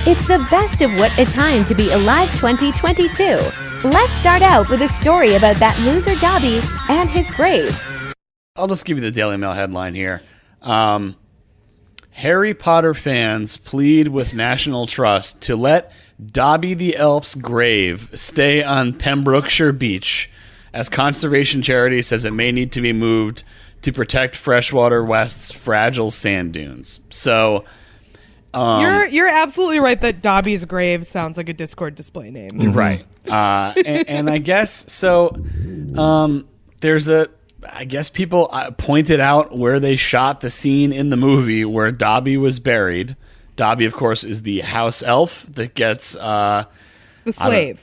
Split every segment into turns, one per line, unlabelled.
It's the best of what a time to be alive 2022. Let's start out with a story about that loser Dobby and his grave.
I'll just give you the Daily Mail headline here. Harry Potter fans plead with National Trust to let Dobby the Elf's grave stay on Pembrokeshire Beach, as conservation charity says it may need to be moved to protect Freshwater West's fragile sand dunes. So...
You're absolutely right that Dobby's grave sounds like a Discord display name.
Mm-hmm. Right. And I guess so. I guess people pointed out where they shot the scene in the movie where Dobby was buried. Dobby, of course, is the house elf that gets
the slave.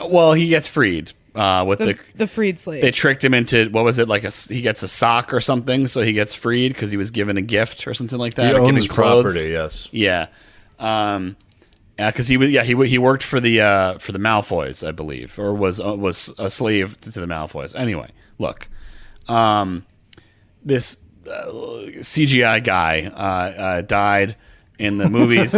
Well, he gets freed. With
the freed slave.
They tricked him into, what was it, he gets a sock or something, so he gets freed because he was given a gift or something like that.
He owns property, yes.
Yeah. Because he worked for the Malfoys, I believe, or was a slave to the Malfoys. Anyway, look, this CGI guy died in the movies.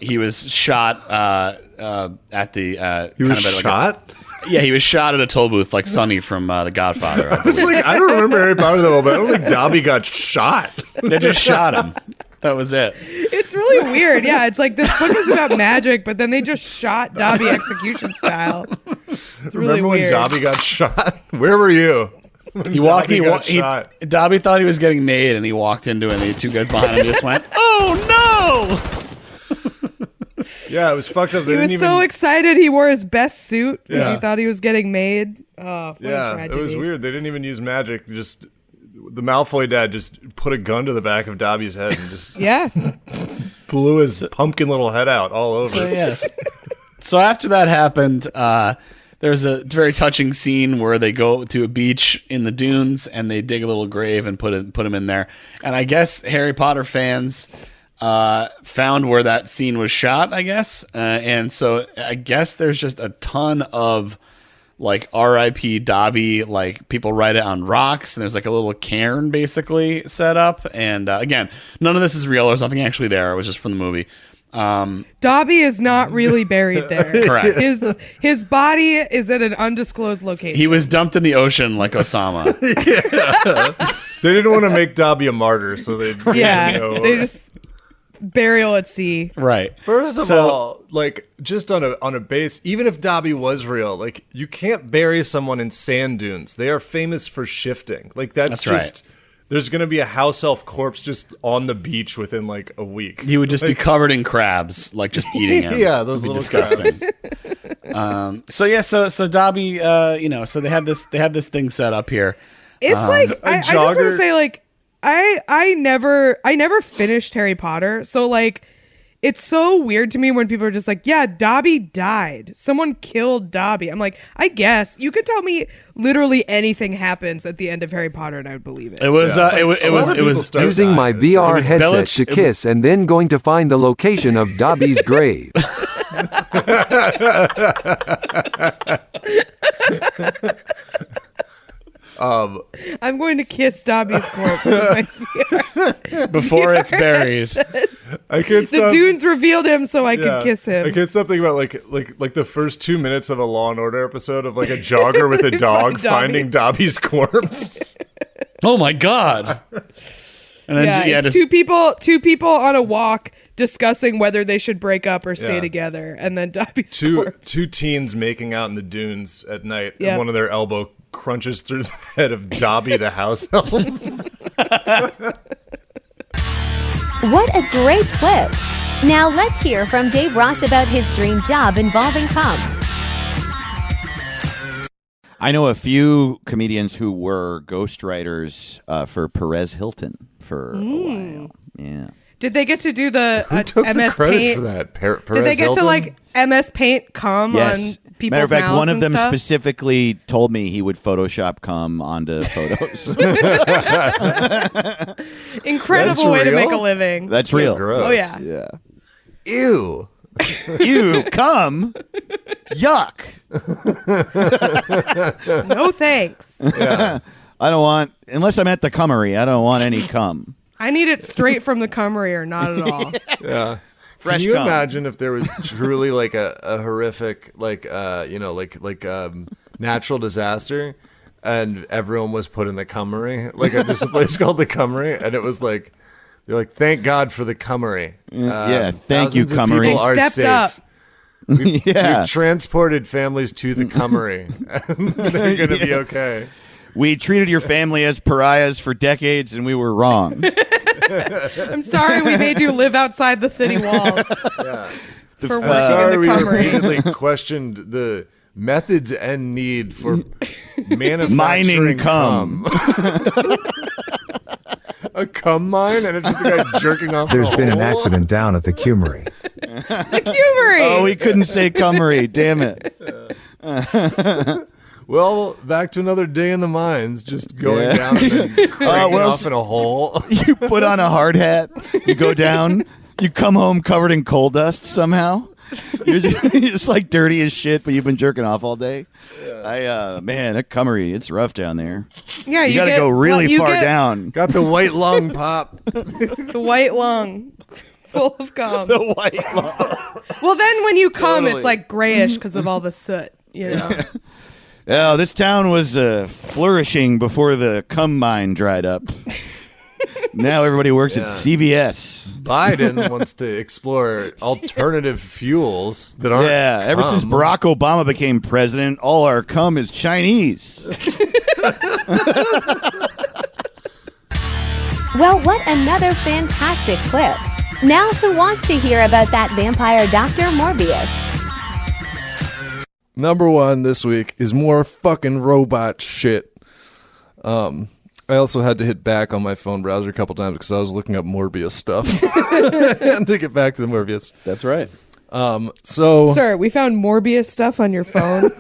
He was shot at the.
He was shot.
Yeah, he was shot at a toll booth like Sonny from The Godfather.
I was like, I don't remember Harry Potter though, but I don't think Dobby got shot.
They just shot him. That was it.
It's really weird. Yeah, it's like this book is about magic, but then they just shot Dobby execution style. It's really
remember
weird.
when Dobby got shot? Where were you?
Dobby thought he was getting made, and he walked into it, and the two guys behind him just went, "Oh no!"
Yeah, it was fucked up.
He was so excited he wore his best suit because he thought he was getting made. Oh, what a tragedy.
It was weird. They didn't even use magic. Just the Malfoy dad just put a gun to the back of Dobby's head and just blew his pumpkin little head out all over.
So, yes. So after that happened, there's a very touching scene where they go to a beach in the dunes and they dig a little grave and put him in there. And I guess Harry Potter fans found where that scene was shot, I guess. And so I guess there's just a ton of like R.I.P. Dobby, like people write it on rocks, and there's like a little cairn basically set up. And again, none of this is real. There's nothing actually there. It was just from the movie.
Dobby is not really buried there.
Correct.
His body is at an undisclosed location.
He was dumped in the ocean like Osama.
They didn't want to make Dobby a martyr, so they
they just burial at sea.
Right.
First of all, like just on a base, even if Dobby was real, like you can't bury someone in sand dunes. They are famous for shifting. Like that's just. Right. There's going to be a house elf corpse just on the beach within like a week.
He would just be covered in crabs, like just eating him.
Yeah, those
would be
little
disgusting. So Dobby, so they had this thing set up here.
It's like I just want to say, like I never finished Harry Potter, so like it's so weird to me when people are just like, yeah, Dobby died. Someone killed Dobby. I'm like, I guess you could tell me literally anything happens at the end of Harry Potter and I would believe it.
It was
using my VR headset to kiss and then going to find the location of Dobby's grave.
I'm going to kiss Dobby's corpse
before it's buried.
I can't stop.
The dunes revealed him, so I could kiss him.
I can't stop thinking about like the first 2 minutes of a Law and Order episode of like a jogger with a dog finding Dobby's corpse.
Oh my god!
And then, it's two people on a walk discussing whether they should break up or stay together, and then Dobby's corpse.
Two teens making out in the dunes at night, and one of their elbow crunches through the head of Dobby the house elf.
What a great clip. Now let's hear from Dave Ross about his dream job involving cum.
I know a few comedians who were ghostwriters for Perez Hilton for a while. Yeah.
Did they get to do the
took
MS
the credit
Paint?
for that?
Did they get
Hilton?
to like MS Paint cum on people's
Matter of fact,
mouths
one of
and
them
stuff?
specifically told me he would Photoshop cum onto photos.
Incredible way to make a living.
That's real.
Gross.
Oh yeah.
Yeah.
Ew.
Ew, cum. Yuck.
No thanks.
Yeah.
I don't want, unless I'm at the cummery, I don't want any cum.
I need it straight from the cummery or not at all.
Yeah.
Fresh
Can you
cum.
imagine if there was truly like a horrific, like natural disaster, and everyone was put in the cummery, like there's a place called the Cummery, and it was like they're like, thank God for the Cummery.
Thank you, Cummery.
People are
Stepped
safe.
up.
We've transported families to the Cummery. And they're going to be okay.
We treated your family as pariahs for decades, and we were wrong.
I'm sorry we made you live outside the city walls.
Yeah.
For working
Sorry
in
we
the Cummery.
repeatedly questioned the methods and need for manufacturing
Mining cum.
A cum mine, and it's just a guy jerking off.
There's
a
been an
hole?
accident down at the Cummery.
The Cummery.
Oh, we couldn't say Cummery. Damn it.
Well, back to another day in the mines, just going down and then cranking off in a hole.
You put on a hard hat, you go down, you come home covered in coal dust somehow. You're just like dirty as shit, but you've been jerking off all day. Man, that Cummery, it's rough down there.
Yeah,
You got to go really far down.
Got the white lung pop.
The white lung. Full of cum.
The white lung.
Well, then when you come,
Totally.
it's like grayish because of all the soot, you know?
Oh, this town was flourishing before the cum mine dried up. Now everybody works at CVS.
Biden wants to explore alternative fuels that aren't.
Yeah, ever
cum.
since Barack Obama became president, all our cum is Chinese.
Well, what another fantastic clip. Now who wants to hear about that vampire Dr. Morbius?
Number one this week is more fucking robot shit. I also had to hit back on my phone browser a couple times because I was looking up Morbius stuff. And to get back to the Morbius.
That's right.
Sir, we found Morbius stuff on your phone.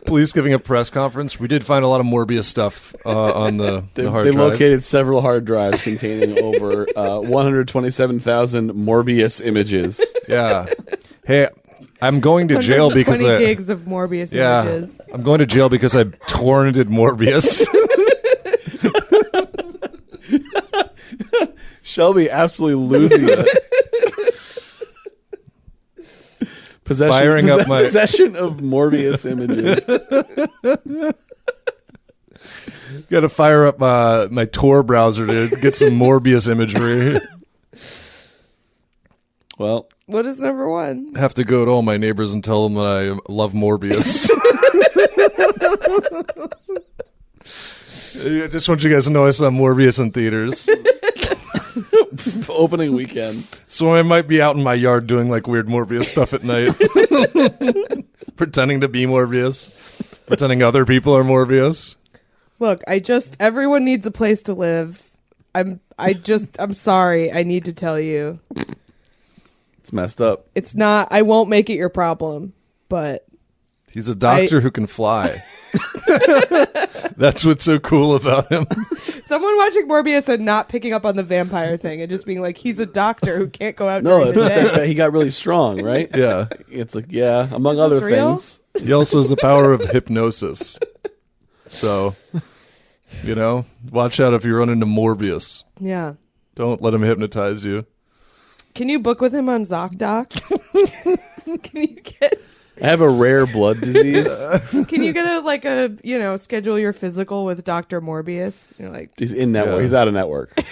Police giving a press conference. We did find a lot of Morbius stuff on the hard
They
drive.
located several hard drives containing over 127,000 Morbius images.
Yeah. Hey, I'm going to jail because
120 gigs of Morbius images.
I'm going to jail because I torrented Morbius.
Shelby absolutely losing it.
Firing up my-
possession of Morbius images.
Got to fire up my Tor browser to get some Morbius imagery.
Well,
What is number one?
Have to go to all my neighbors and tell them that I love Morbius. I just want you guys to know I saw Morbius in theaters.
opening weekend.
So I might be out in my yard doing like weird Morbius stuff at night. Pretending to be Morbius. Pretending other people are Morbius.
Look, everyone needs a place to live. I'm sorry. I need to tell you.
It's messed up.
It's not, I won't make it your problem, but.
He's a doctor who can fly. That's what's so cool about him.
Someone watching Morbius and not picking up on the vampire thing and just being like, he's a doctor who can't go out during the day.
Like he got really strong, right?
Yeah.
It's like, yeah, among
Is
other
this real?
things.
He also has the power of hypnosis. So, watch out if you run into Morbius.
Yeah.
Don't let him hypnotize you.
Can you book with him on ZocDoc? Can you get...
I have a rare blood disease.
Can you get schedule your physical with Dr. Morbius? You're like,
He's in network.
Yeah.
He's out of network.
what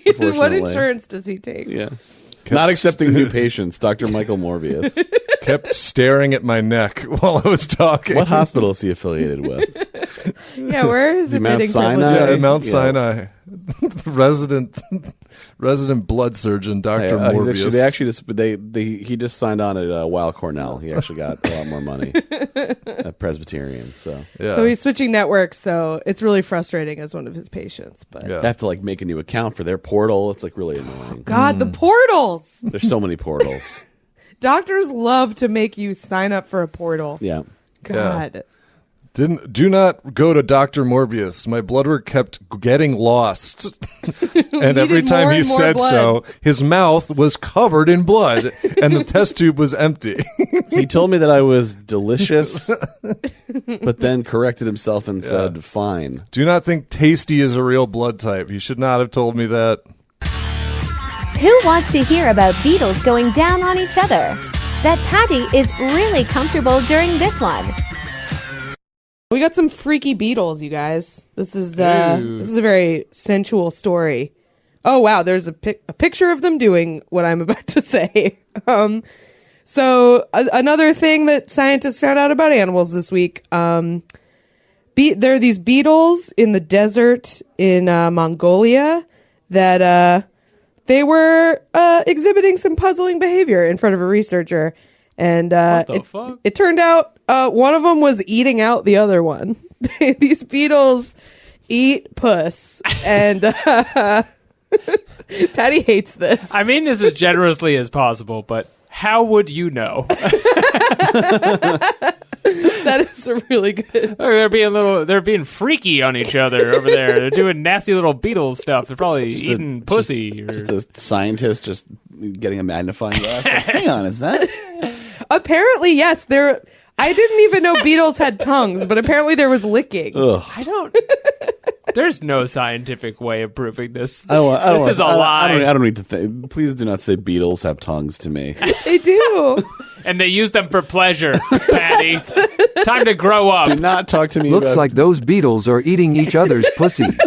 unfortunately.
insurance does he take?
Yeah. Not accepting new patients, Dr. Michael Morbius.
Kept staring at my neck while I was talking.
What hospital is he affiliated with?
Yeah, where is
it Mount
admitting
Sinai?
privileges?
Mount
Yeah.
Sinai. resident blood surgeon, Dr. Morbius.
He just signed on at Weill Cornell. He actually got a lot more money at Presbyterian. So
Yeah.
So he's switching networks, so it's really frustrating as one of his patients. But
Yeah.
they have to make a new account for their portal. It's really annoying.
God, the portals!
There's so many portals.
Doctors love to make you sign up for a portal.
Yeah.
God.
Do not go to Dr. Morbius. My blood work kept getting lost. And every
Needed
time
more
he
and more
said
blood.
so, his mouth was covered in blood and the test tube was empty.
He told me that I was delicious, but then corrected himself and said, fine.
Do not think Tasty is a real blood type. He should not have told me that.
Who wants to hear about beetles going down on each other? Bet Patty is really comfortable during this one.
We got some freaky beetles, you guys. This is a very sensual story. Oh wow, there's a picture of them doing what I'm about to say. So another thing that scientists found out about animals this week. There are these beetles in the desert in Mongolia that they were exhibiting some puzzling behavior in front of a researcher. And it turned out one of them was eating out the other one. These beetles eat puss. And Patty hates this.
I mean this as generously as possible, but how would you know?
That is really good.
They're being freaky on each other over there. They're doing nasty little beetle stuff. They're probably eating pussy.
Just a scientist just getting a magnifying glass. Like, hang on, is that?
Apparently, yes. I didn't even know beetles had tongues, but apparently there was licking.
Ugh.
There's no scientific way of proving this.
This
is a lie.
I don't need to think. Please do not say beetles have tongues to me.
They do.
And they use them for pleasure, Patty. Time to grow up.
Do not talk to me
Looks
about...
like those beetles are eating each other's pussies.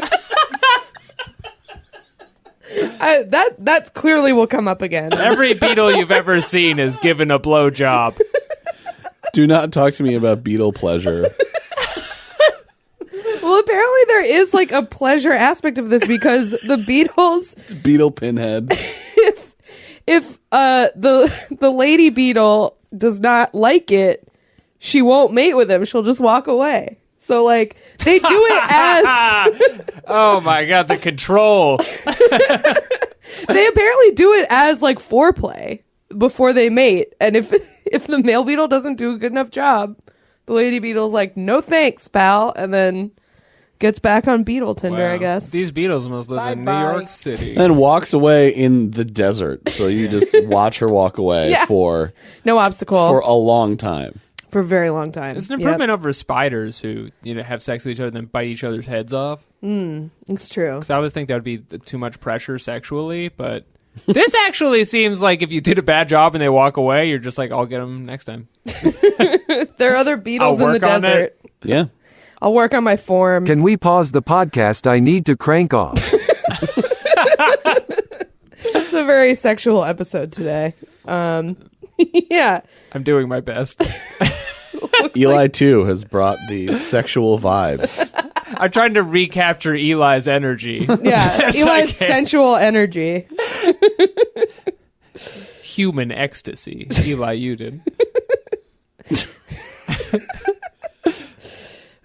That's clearly will come up again.
Every beetle you've ever seen is given a blowjob.
Do not talk to me about beetle pleasure.
Well, apparently there is like a pleasure aspect of this because the beetles...
It's beetle pinhead.
If the lady beetle does not like it, she won't mate with him. She'll just walk away. So, like, they do it as...
Oh, my God, the control.
They apparently do it as, like, foreplay before they mate. And if the male beetle doesn't do a good enough job, the lady beetle's like, no thanks, pal. And then gets back on beetle Tinder,
Wow.
I guess.
These beetles must live in New York City.
And walks away in the desert. So you just watch her walk away for...
No obstacle.
For a long time.
For a very long time.
It's an improvement over spiders who, have sex with each other and then bite each other's heads off.
It's true.
Because I always think that would be too much pressure sexually, but this actually seems like if you did a bad job and they walk away, you're just like, I'll get them next time.
There are other beetles in the desert.
Yeah.
I'll work on my form.
Can we pause the podcast? I need to crank off.
It's a very sexual episode today. Yeah.
I'm doing my best.
Eli, too, has brought the sexual vibes.
I'm trying to recapture Eli's energy.
Yeah, Eli's sensual energy.
Human ecstasy. Eli, you did.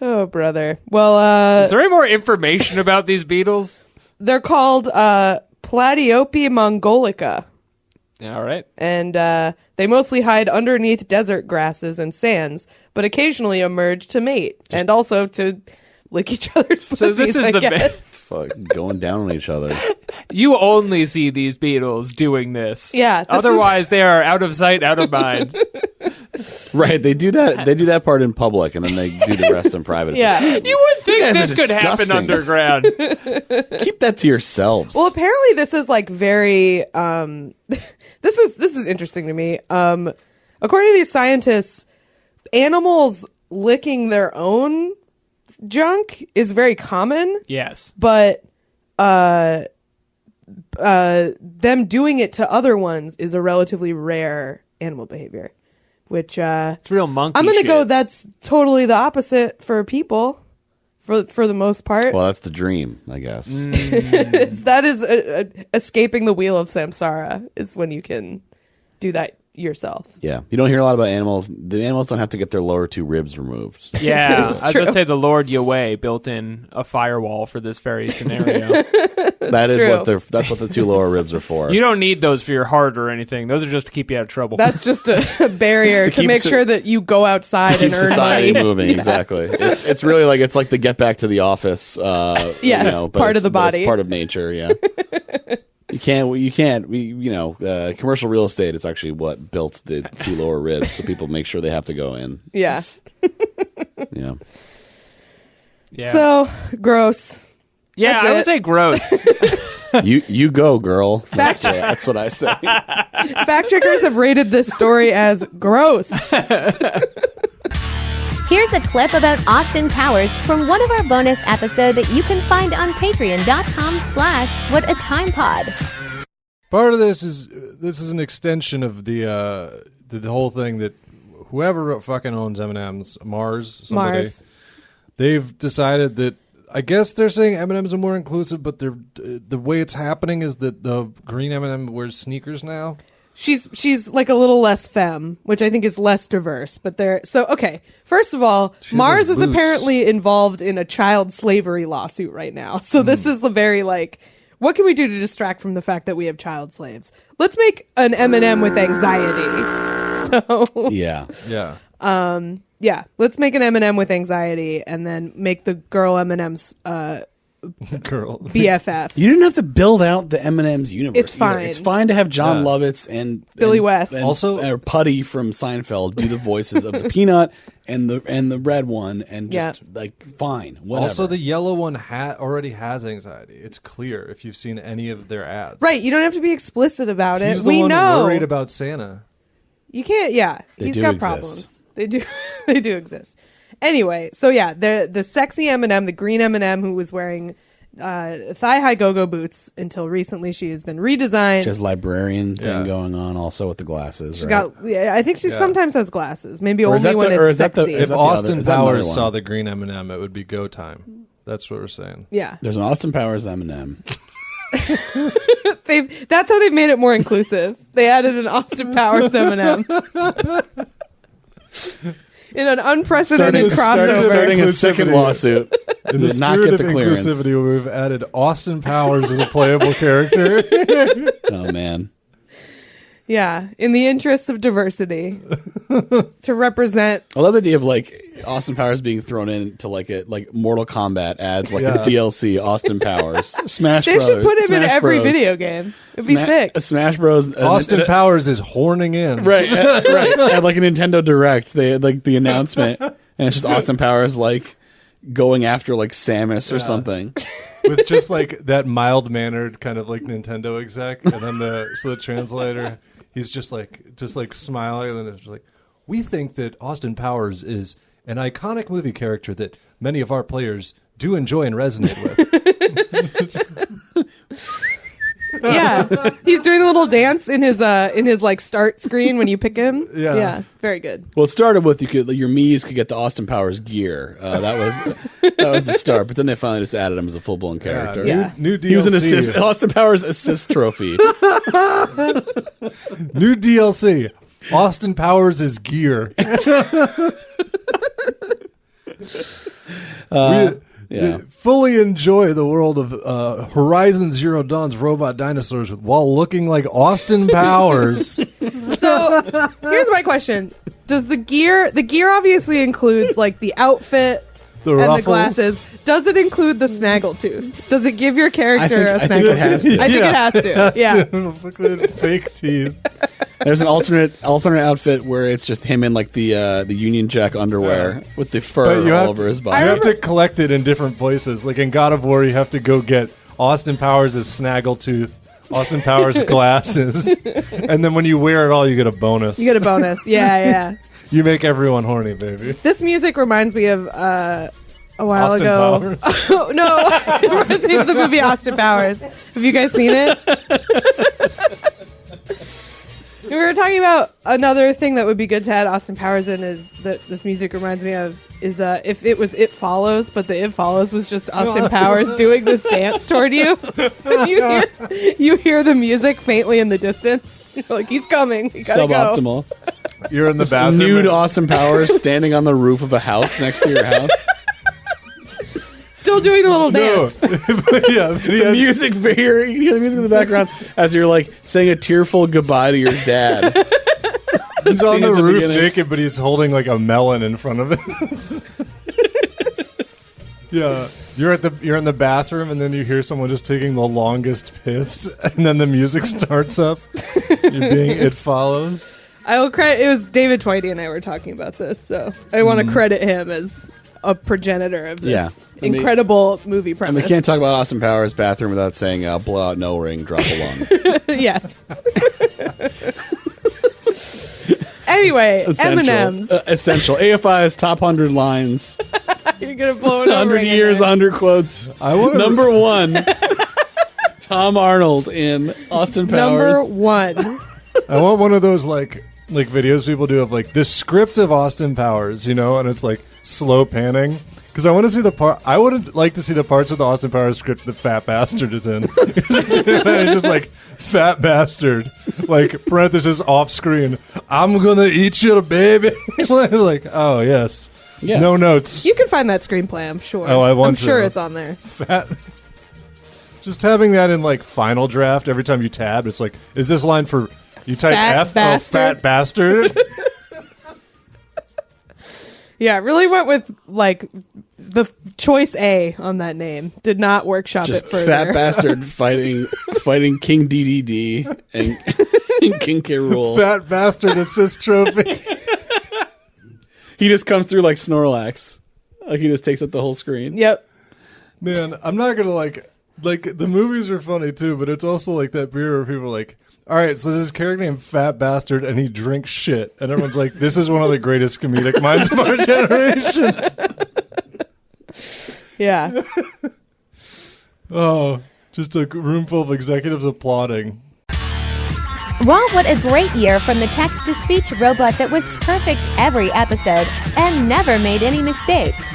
Oh, brother. Well,
is there any more information about these beetles?
They're called Platyope mongolica.
All right.
And they mostly hide underneath desert grasses and sands, but occasionally emerge to mate and also to lick each other's pussies,
So this is
I
the
guess.
Fuck, going down on each other.
You only see these beetles doing this.
Yeah.
Otherwise, they are out of sight, out of mind.
Right, they do that. They do that part in public, and then they do the rest in private.
Yeah.
You would think
guys
this
are
could happen
disgusting.
underground.
Keep that to yourselves.
Well, apparently this is like very this is interesting to me. According to these scientists, animals licking their own junk is very common.
Yes.
But them doing it to other ones is a relatively rare animal behavior, which
It's real monkey
I'm gonna
shit.
go that's totally the opposite for people for the most part.
Well, that's the dream, I guess.
That is escaping the wheel of samsara is when you can do that yourself.
Yeah, you don't hear a lot about animals. The animals don't have to get their lower two ribs removed.
Yeah,
It's
I was
true.
going to say the Lord Yahweh built in a firewall for this very scenario.
That is
true.
what that's what the two lower ribs are for.
You don't need those for your heart or anything. Those are just to keep you out of trouble.
That's just a barrier to
keep
make sure that you go outside
keep
and earn
society
money.
moving.
Yeah.
Exactly. It's really like it's like the get back to the office.
Yes,
but
part of
it's-
the
but
body.
It's part of nature. Yeah. You can't. Commercial real estate is actually what built the two lower ribs, so people make sure they have to go in.
Yeah.
Yeah.
yeah.
So gross.
yeah,
that's
I
it.
would say gross.
You go, girl. That's what I say.
Fact checkers have rated this story as gross.
Here's a clip about Austin Powers from one of our bonus episodes that you can find on patreon.com/whatatimepod.
Part of this is an extension of the whole thing that whoever fucking owns M&M's, Mars, they've decided that, I guess they're saying M&M's are more inclusive, but the way it's happening is that the green M&M wears sneakers now.
She's like a little less femme, which I think is less diverse. But okay. First of all, Mars is apparently involved in a child slavery lawsuit right now. So this is a very what can we do to distract from the fact that we have child slaves? Let's make an M&M with anxiety. So
yeah.
Let's make an M&M with anxiety, and then make the girl M&Ms BFFs.
You didn't have to build out the M&M's universe.
It's fine.
Either. It's fine to have John Lovitz and
Billy West,
or Putty from Seinfeld do the voices of the peanut and the red one, and just fine, whatever.
Also, the yellow one already has anxiety. It's clear if you've seen any of their ads.
Right? You don't have to be explicit about it.
He's the one worried about Santa.
You can't. Yeah, he's got problems. They do. They do exist. Anyway, so the sexy M&M, the green M&M, who was wearing thigh-high go-go boots until recently. She has been redesigned.
She has librarian thing going on also with the glasses.
She's got. I think she sometimes has glasses. Maybe only when it's sexy.
If Austin Powers saw the green M&M, it would be go time. That's what we're saying.
Yeah.
There's an Austin Powers M&M.
That's how they've made it more inclusive. They added an Austin Powers M&M. In an unprecedented crossover.
Starting a second lawsuit.
In the spirit of inclusivity, we've added Austin Powers as a playable character.
Oh, man.
Yeah, in the interests of diversity. To represent.
I love the idea of Austin Powers being thrown into Mortal Kombat ads, a DLC Austin Powers. Smash Bros.
They should put him in every video game. It'd be sick.
Smash Bros.
Austin Powers is horning in.
Right. Right. At a Nintendo Direct, they had the announcement, and it's just Austin Powers going after Samus or something.
With just that mild-mannered kind of Nintendo exec, and then the translator, he's just smiling, and then it's just we think that Austin Powers is an iconic movie character that many of our players do enjoy and resonate with.
Yeah, he's doing a little dance in his start screen when you pick him. Yeah, very good.
Well, it started with your Mii's could get the Austin Powers gear. That was the start, but then they finally just added him as a full blown character.
New DLC.
He was an assist. Austin Powers assist trophy.
New DLC. Austin Powers is gear. We fully enjoy the world of Horizon Zero Dawn's robot dinosaurs while looking like Austin Powers.
So here's my question: does the gear obviously includes the outfit and
ruffles?
The glasses? Does it include the snaggletooth? Does it give your character a snaggletooth?
I think it has to.
I think it has to. Yeah.
Fake teeth.
There's an alternate outfit where it's just him in the Union Jack underwear with the fur all over his body.
You have to collect it in different places. In God of War, you have to go get Austin Powers' snaggletooth, Austin Powers' glasses, and then when you wear it all, you get a bonus.
You get a bonus. Yeah.
You make everyone horny, baby.
This music reminds me of a while
Austin
ago.
Powers?
No, it reminds me of the movie Austin Powers. Have you guys seen it? We were talking about another thing that would be good to add Austin Powers in is that this music reminds me of is if it was It Follows, but the It Follows was just Austin Powers doing this dance toward you. You hear the music faintly in the distance. You're he's coming. You gotta
Suboptimal.
Go.
You're in the bathroom.
Nude Austin Powers standing on the roof of a house next to your house.
Still doing the little dance.
The music, you hear the music in the background as you're saying a tearful goodbye to your dad.
He's on the roof naked, but he's holding a melon in front of him. Yeah, you're in the bathroom, and then you hear someone just taking the longest piss, and then the music starts up. It follows.
I will credit. It was David Twitty and I were talking about this, so I want to credit him as a progenitor of this incredible movie premise.
And we can't talk about Austin Powers' bathroom without saying blow out no ring, drop a lung.
Yes. Anyway, M&M's.
Essential. AFI's top 100 lines.
You're going to blow it
100 years, 100 quotes. Number 1. Tom Arnold in Austin Powers.
Number 1.
I want one of those like videos people do of like the script of Austin Powers, you know, and it's like slow panning. Because I want to see the part. I would like to see the parts of the Austin Powers script that Fat Bastard is in. It's just like Fat Bastard, like parenthesis off screen. I'm gonna eat your baby. Like, oh yes, no notes.
You can find that screenplay, I'm sure.
Oh,
I'm sure it's on there.
Fat. Just having that in like Final Draft every time you tab, it's like, is this line for you type
Fat
F?
Bastard?
Oh, Fat Bastard.
Yeah, really went with like the choice A on that name. Did not workshop
Just
it further.
Fat Bastard fighting King DDD and King K. Rool.
Fat Bastard assist trophy.
He just comes through like Snorlax. Like he just takes up the whole screen.
Yep.
Man, I'm not gonna like the movies are funny too, but it's also like that period where people are like, all right, so there's this character named Fat Bastard and he drinks shit. And everyone's like, this is one of the greatest comedic minds of our generation.
Yeah.
Oh, just a room full of executives applauding.
Well, what a great year from the text-to-speech robot that was perfect every episode and never made any mistakes.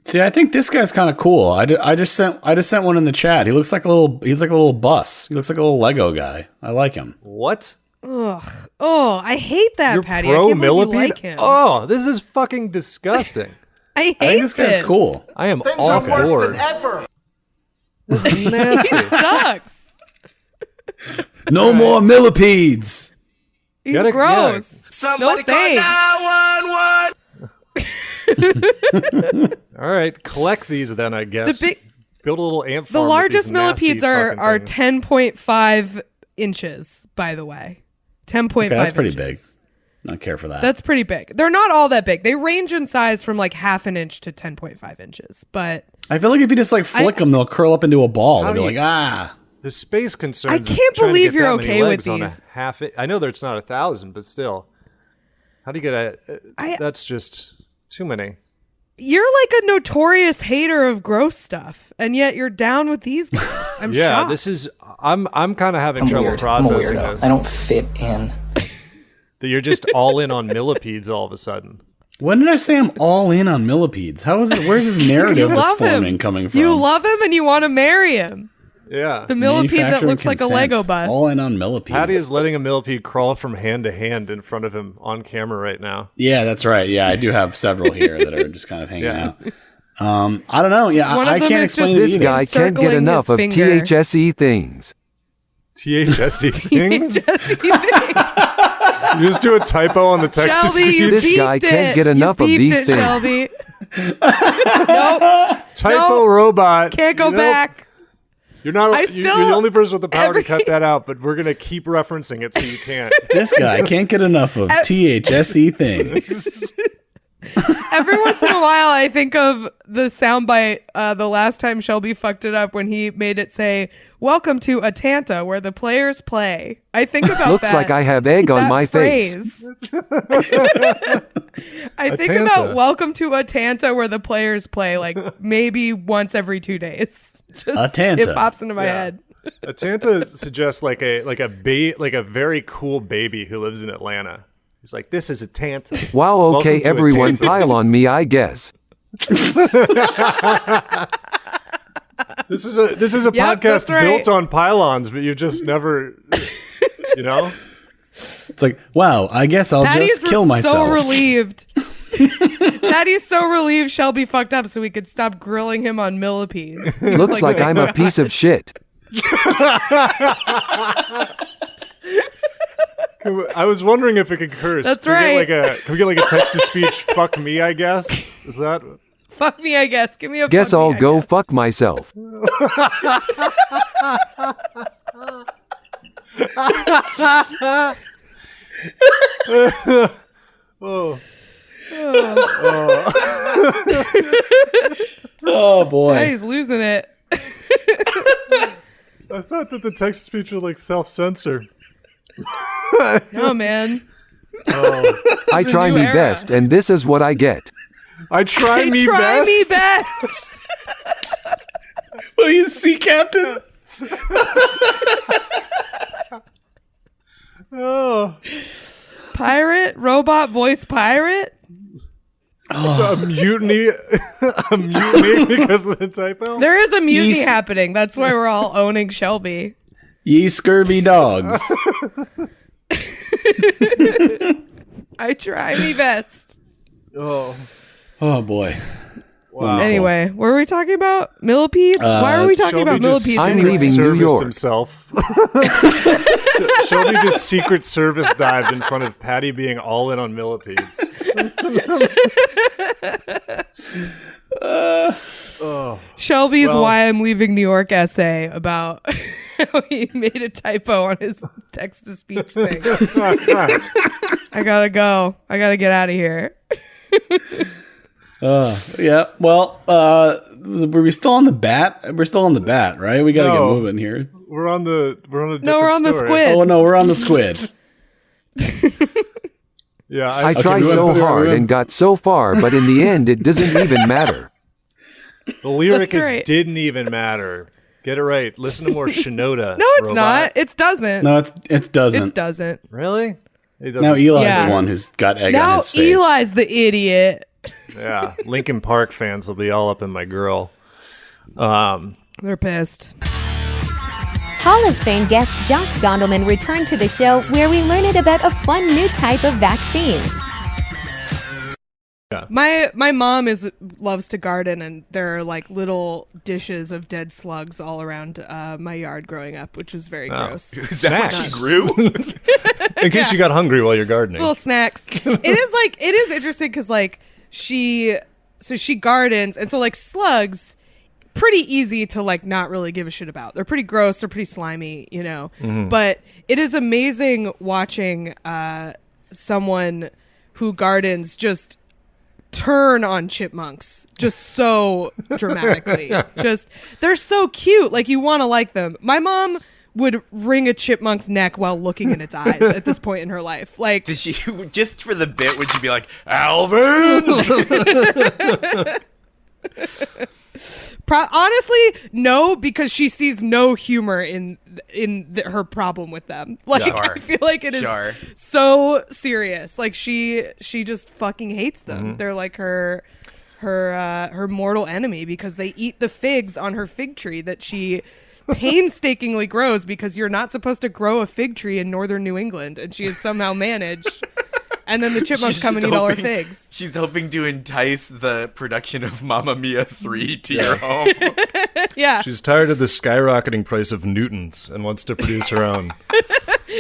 See, I think this guy's kind of cool. I just sent one in the chat. He's like a little bus. He looks like a little Lego guy. I like him.
What?
Ugh. Oh, I hate that,
You're
Patty.
pro
I can't believe you
millipede?
like him.
Oh, this is fucking disgusting.
I hate
I think this guy's cool.
I am all bored. This is nasty.
He sucks.
No more millipedes.
He's
Gotta-
gross.
Somebody
No thanks.
call 911.
All right, collect these then, I guess.
The big-
Build a little ant
The
farm with
largest
these nasty
millipedes are
fucking things.
10.5 inches, by the way. 10.5
Okay, that's pretty
inches.
big. I don't care for that.
That's pretty big. They're not all that big. They range in size from like half an inch to 10.5 inches. But
I feel like if you just like flick them, they'll curl up into a ball. They'll be
do
like,
you-
ah.
The space concerns.
I
of
can't
trying to
believe
get
you're
that many
okay with
legs on a
these.
half. I know that it's not 1,000, but still, how do you get a? That's just too many.
you're like a notorious hater of gross stuff, and yet you're down with these guys. I'm
Yeah,
shocked.
this is. I'm kind of having trouble processing this.
I don't fit in.
That you're just all in on millipedes all of a sudden.
When did I say I'm all in on millipedes? How is it? Where's this narrative that's forming coming from?
You love him and you want to marry him.
Yeah.
The millipede that
Manufacturing
looks like a
consent.
Lego bus.
All in on millipedes.
Patty is letting a millipede crawl from hand to hand in front of him on camera right now.
Yeah, that's right. Yeah, I do have several here that are just kind of hanging
Yeah.
out. I don't know. Yeah,
One of
I
them
can't
is
explain
just
it
This
either.
guy can't get
Encircling
enough
his
of
finger.
THSE things.
THSE things? You just do a typo on the text to
Shelby, you
speech.
This
beeped
guy can't get
You
enough of
beeped
these
it,
things.
Shelby. Nope.
Typo
Nope.
robot.
Can't go
Nope.
back.
You're not.
I
You're
still-
the only person with the power
every-
to cut that out, but we're gonna keep referencing it so you can't.
This guy can't get enough of THSE things.
Every once in a while, I think of the soundbite the last time Shelby fucked it up when he made it say, "Welcome to Atanta, where the players play." I think about
Looks
that.
like I have egg on
that
my face.
phrase. I think
Atanta.
about "Welcome to Atanta, where the players play" like maybe once every 2 days. Just,
Atanta.
It pops into my
Yeah.
head.
Atanta suggests like a very cool baby who lives in Atlanta. He's like, this is Atanta.
Wow,
Welcome
okay,
to
everyone
Atanta.
pile on me, I guess.
This is a
Yep,
podcast
that's right.
built on pylons, but you just never, you know.
It's like, wow, I guess I'll just kill myself.
so relieved. Patty's so relieved Shelby fucked up so we could stop grilling him on millipedes. He was
Looks like I'm a piece of shit.
I was wondering if it could curse.
That's
Can we get
right.
can we get like a text to speech? Fuck me, I guess. Is that?
Fuck me, I guess. Give me a
Guess
fuck
I'll
me, I
go
guess.
fuck myself.
Oh,
Oh boy.
He's losing it.
I thought that the text to speech would like self-censor.
No, man.
I try me best, and this is what I get.
I try me best.
What are you, sea captain?
Oh.
Pirate? Robot voice pirate?
So a mutiny, because of the typo?
There is a mutiny
Yeast.
happening. That's why we're all owning Shelby.
Ye scurvy dogs.
I try me best.
Oh.
Oh boy.
Wow.
Anyway, what were we talking about? Millipedes? Why are we talking about millipedes?
I'm
anyway?
leaving New
Serviced
York.
himself. Shelby just secret service dived in front of Patty being all in on millipedes.
Shelby's Why I'm Leaving New York essay about how he made a typo on his text-to-speech thing. I gotta go. I gotta get out of here.
Yeah. Well, were we still on the bat? We're still on the bat, right? We got to get moving here.
We're on a
No, we're on the
story.
squid.
Oh no, we're on the squid.
Yeah,
I tried so hard and got so far, but in the end, it doesn't even matter.
the lyric
That's
is
right.
didn't even matter. Get it right. Listen to more Shinoda.
No, it's
robot.
not. It doesn't.
No, it doesn't.
It doesn't.
Really? It doesn't
Now Eli's
Yeah.
the one who's got egg on
Now
his face.
Eli's the idiot.
Yeah, Linkin Park fans will be all up in my girl.
They're pissed.
Hall of Fame guest Josh Gondelman returned to the show where we learned about a fun new type of vaccine.
My mom loves to garden, and there are like little dishes of dead slugs all around my yard growing up, which was very gross.
Is that what she grew? In case you got hungry while you're gardening.
Little snacks. It is interesting because like she gardens, and so like slugs, pretty easy to like not really give a shit about. They're pretty gross. They're pretty slimy, you know.
Mm-hmm.
But it is amazing watching someone who gardens just turn on chipmunks just so dramatically. Just they're so cute. Like you want to like them. My mom would wring a chipmunk's neck while looking in its eyes at this point in her life. Like,
Did she just for the bit? Would she be like, Alvin?
honestly, no, because she sees no humor in her problem with them. Like,
Sure.
I feel like it is
Sure.
so serious. Like she just fucking hates them.
Mm-hmm.
They're like her mortal enemy because they eat the figs on her fig tree that she painstakingly grows, because you're not supposed to grow a fig tree in northern New England, and she has somehow managed. And then the chipmunks
She's
come and
just
eat all her
hoping-
figs.
She's hoping to entice the production of Mamma Mia 3 to your home.
Yeah.
She's tired of the skyrocketing price of Newtons and wants to produce her own.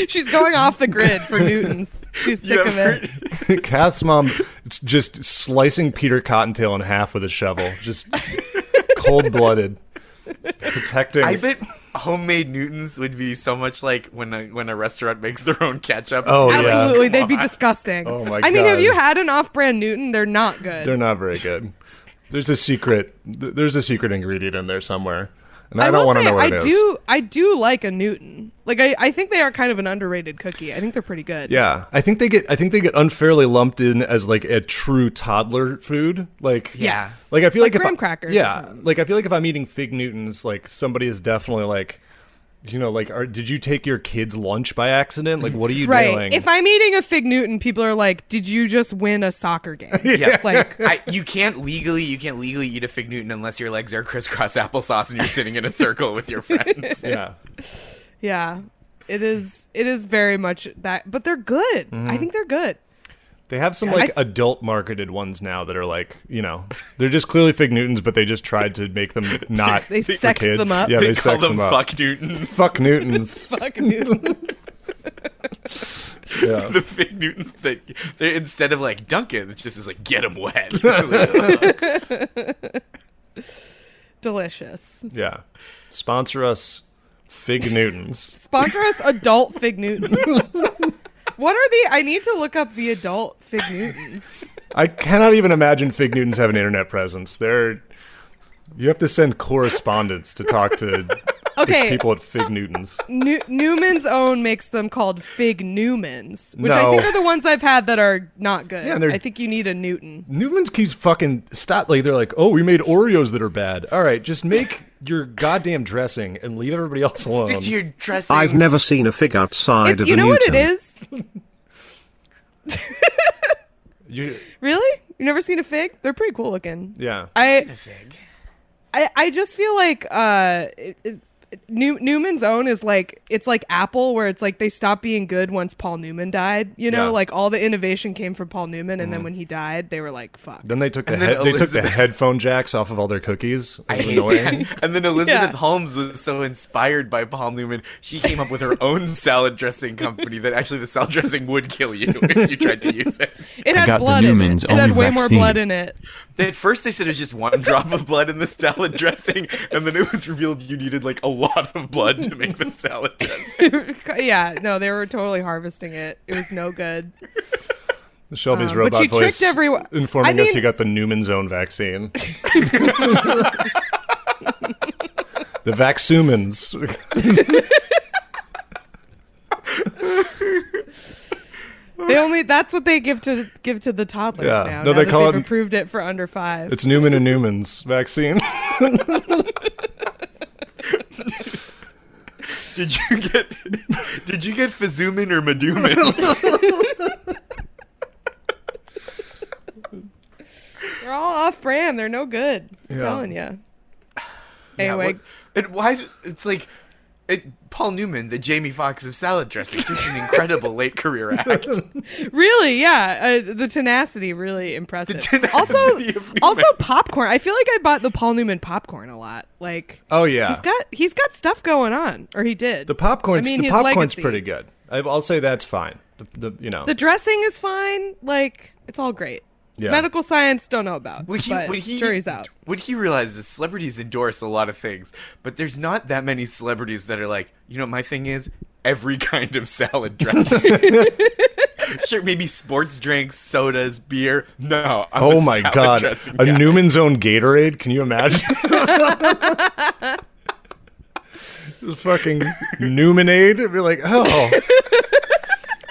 She's going off the grid for Newtons. She's sick of it.
Kath's mom, it's just slicing Peter Cottontail in half with a shovel. Just cold-blooded. Protecting.
I bet homemade Newtons would be so much like when a restaurant makes their own ketchup.
Oh, yeah.
Absolutely, they'd be disgusting.
Oh my
I mean, have
God.
you had an off-brand Newton? They're not good.
They're not very good. There's a secret ingredient in there somewhere. And I
will
don't want to
say,
know what it is.
I do like a Newton. Like I think they are kind of an underrated cookie. I think they're pretty good.
Yeah, I think they get unfairly lumped in as like a true toddler food. Like
Yes.
like I feel like if
graham
I,
crackers or
yeah,
something.
like I feel like if I'm eating Fig Newtons, like somebody is definitely like, you know, like, did you take your kid's lunch by accident? Like, what are you
Right.
doing?
If I'm eating a Fig Newton, people are like, "Did you just win a soccer game?"
Yeah.
Like,
You can't legally eat a Fig Newton unless your legs are crisscross applesauce and you're sitting in a circle with your friends.
yeah,
yeah, it is very much that, but they're good. I think they're good.
they have some like adult marketed ones now that are like, you know, they're just clearly Fig Newtons, but they just tried to make them not.
They
for
sex
kids.
them up.
Yeah,
They
they
call
sex
them
them up.
fuck Newtons.
Fuck Newtons.
Fuck Newtons.
Yeah.
The Fig Newtons that they instead of like Dunkin', it's just is like get them wet.
Delicious.
Yeah. Sponsor us, Fig Newtons.
Sponsor us, adult Fig Newtons. What are the? I need to look up the adult Fig Newtons.
I cannot even imagine Fig Newtons have an internet presence. You have to send correspondence to talk to the people at Fig Newtons.
Newman's Own makes them called Fig Newmans, which I think are the ones I've had that are not good. Yeah, I think you need a Newton.
Newman's keeps fucking stop. Like they're like, oh, we made Oreos that are bad. All right, just make your goddamn dressing and leave everybody else alone.
Stick to your dressing.
I've never seen a fig outside of a Newton.
You know what it is? Really? You've never seen a fig? They're pretty cool looking.
Yeah.
I've seen a fig.
I just feel like Newman's Own is like, it's like Apple, where it's like they stopped being good once Paul Newman died. You know, like all the innovation came from Paul Newman, and then when he died, they were like, "Fuck."
Then they took the headphone jacks off of all their cookies.
I hate that. And then Elizabeth Holmes was so inspired by Paul Newman, she came up with her own salad dressing company that actually the salad dressing would kill you if you tried to use it.
It had blood in it. It had way more blood in it.
At first they said it was just one drop of blood in the salad dressing, and then it was revealed you needed like a lot of blood to make the salad dressing.
Yeah, no, they were totally harvesting it. It was no good.
Shelby's robot voice informing us he got the Newman's Own vaccine. The Vaxumans.
That's what they give to the toddlers now.
No,
they've approved it for under 5.
It's Newman and Newman's vaccine.
Did you get Fazuman or Maduman?
They're all off brand. They're no good. I'm telling you. Anyway,
it's like Paul Newman, the Jamie Foxx of salad dressing, just an incredible late career act.
Really, yeah. The tenacity, really impressive. Also popcorn. I feel like I bought the Paul Newman popcorn a lot. Like,
oh yeah,
he's got stuff going on, or he did.
The popcorn's pretty good. I'll say that's fine. The
dressing is fine. Like, it's all great. Yeah. Medical science, don't know about. Jury's out.
What he realizes is celebrities endorse a lot of things, but there's not that many celebrities that are like, you know what my thing is? Every kind of salad dressing. Sure, maybe sports drinks, sodas, beer. No,
oh my god, a Newman's Own Gatorade? Can you imagine? Fucking Newmanade? It'd be like, oh.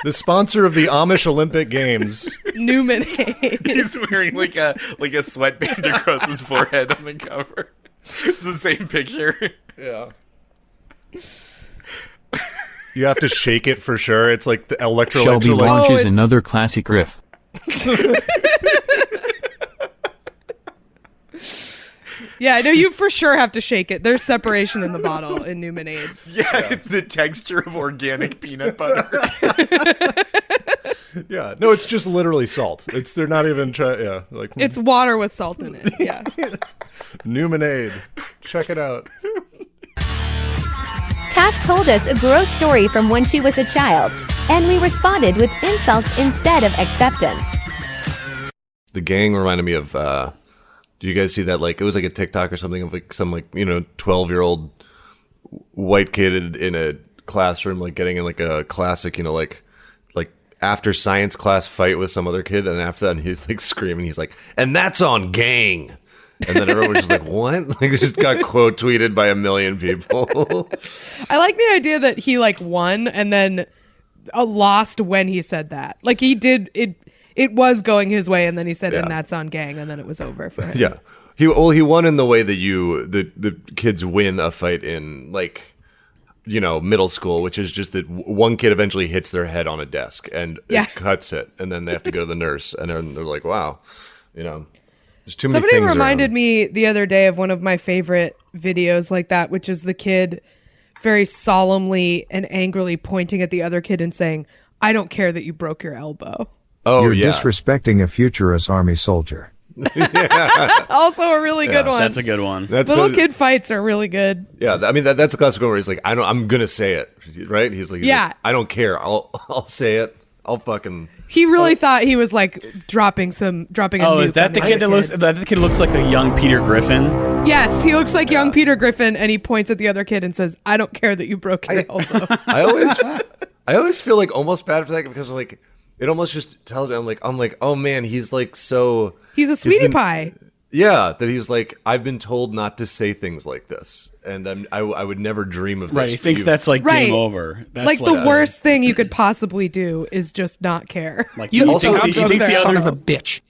The sponsor of the Amish Olympic Games.
Newman.
He's wearing like a sweatband across his forehead on the cover. It's the same picture.
Yeah. You have to shake it for sure. It's like the electrolytes.
Shelby launches another classic riff.
Yeah, no, you for sure have to shake it. There's separation in the bottle in Newmanade.
Yeah, it's the texture of organic peanut butter.
Yeah, no, it's just literally salt. They're not even
it's water with salt in it. Yeah.
Newmanade, check it out.
Kath told us a gross story from when she was a child, and we responded with insults instead of acceptance.
The gang reminded me of. Do you guys see that? Like, it was like a TikTok or something of like some 12-year-old white kid in a classroom, like getting in like a classic, like after science class fight with some other kid, and after that he's like screaming, he's like, "And that's on gang." And then everyone's just like, "What?" Like, it just got quote tweeted by 1 million people.
I like the idea that he like won and then lost when he said that. Like, he did it. It was going his way, and then he said, "And that's on gang," and then it was over for him.
Yeah, he won in the way that the kids win a fight in middle school, which is just that one kid eventually hits their head on a desk and it cuts it, and then they have to go to the nurse, and they're like, "Wow, there's too many things."
Somebody reminded me the other day of one of my favorite videos like that, which is the kid very solemnly and angrily pointing at the other kid and saying, "I don't care that you broke your elbow."
Oh,
you're disrespecting a futurist army soldier.
Also a really good one.
That's a good one.
Little kid fights are really good.
Yeah, I mean that's a classic one where he's like, I'm gonna say it, right? He's like, I don't care. I'll say it. I'll fucking.
He really thought he was like dropping a nuke.
Oh, is that the kid that looks? That the kid looks like a young Peter Griffin.
Yes, he looks like young Peter Griffin, and he points at the other kid and says, "I don't care that you broke your elbow."
I always feel like almost bad for that because like. it almost just tells me, I'm like, oh man, he's like so.
He's a sweetie pie.
Yeah, that he's like, I've been told not to say things like this, and I would never dream of this.
Right, he thinks that's like game over. That's
like the worst thing you could possibly do is just not care.
Like you also think the
son of a bitch.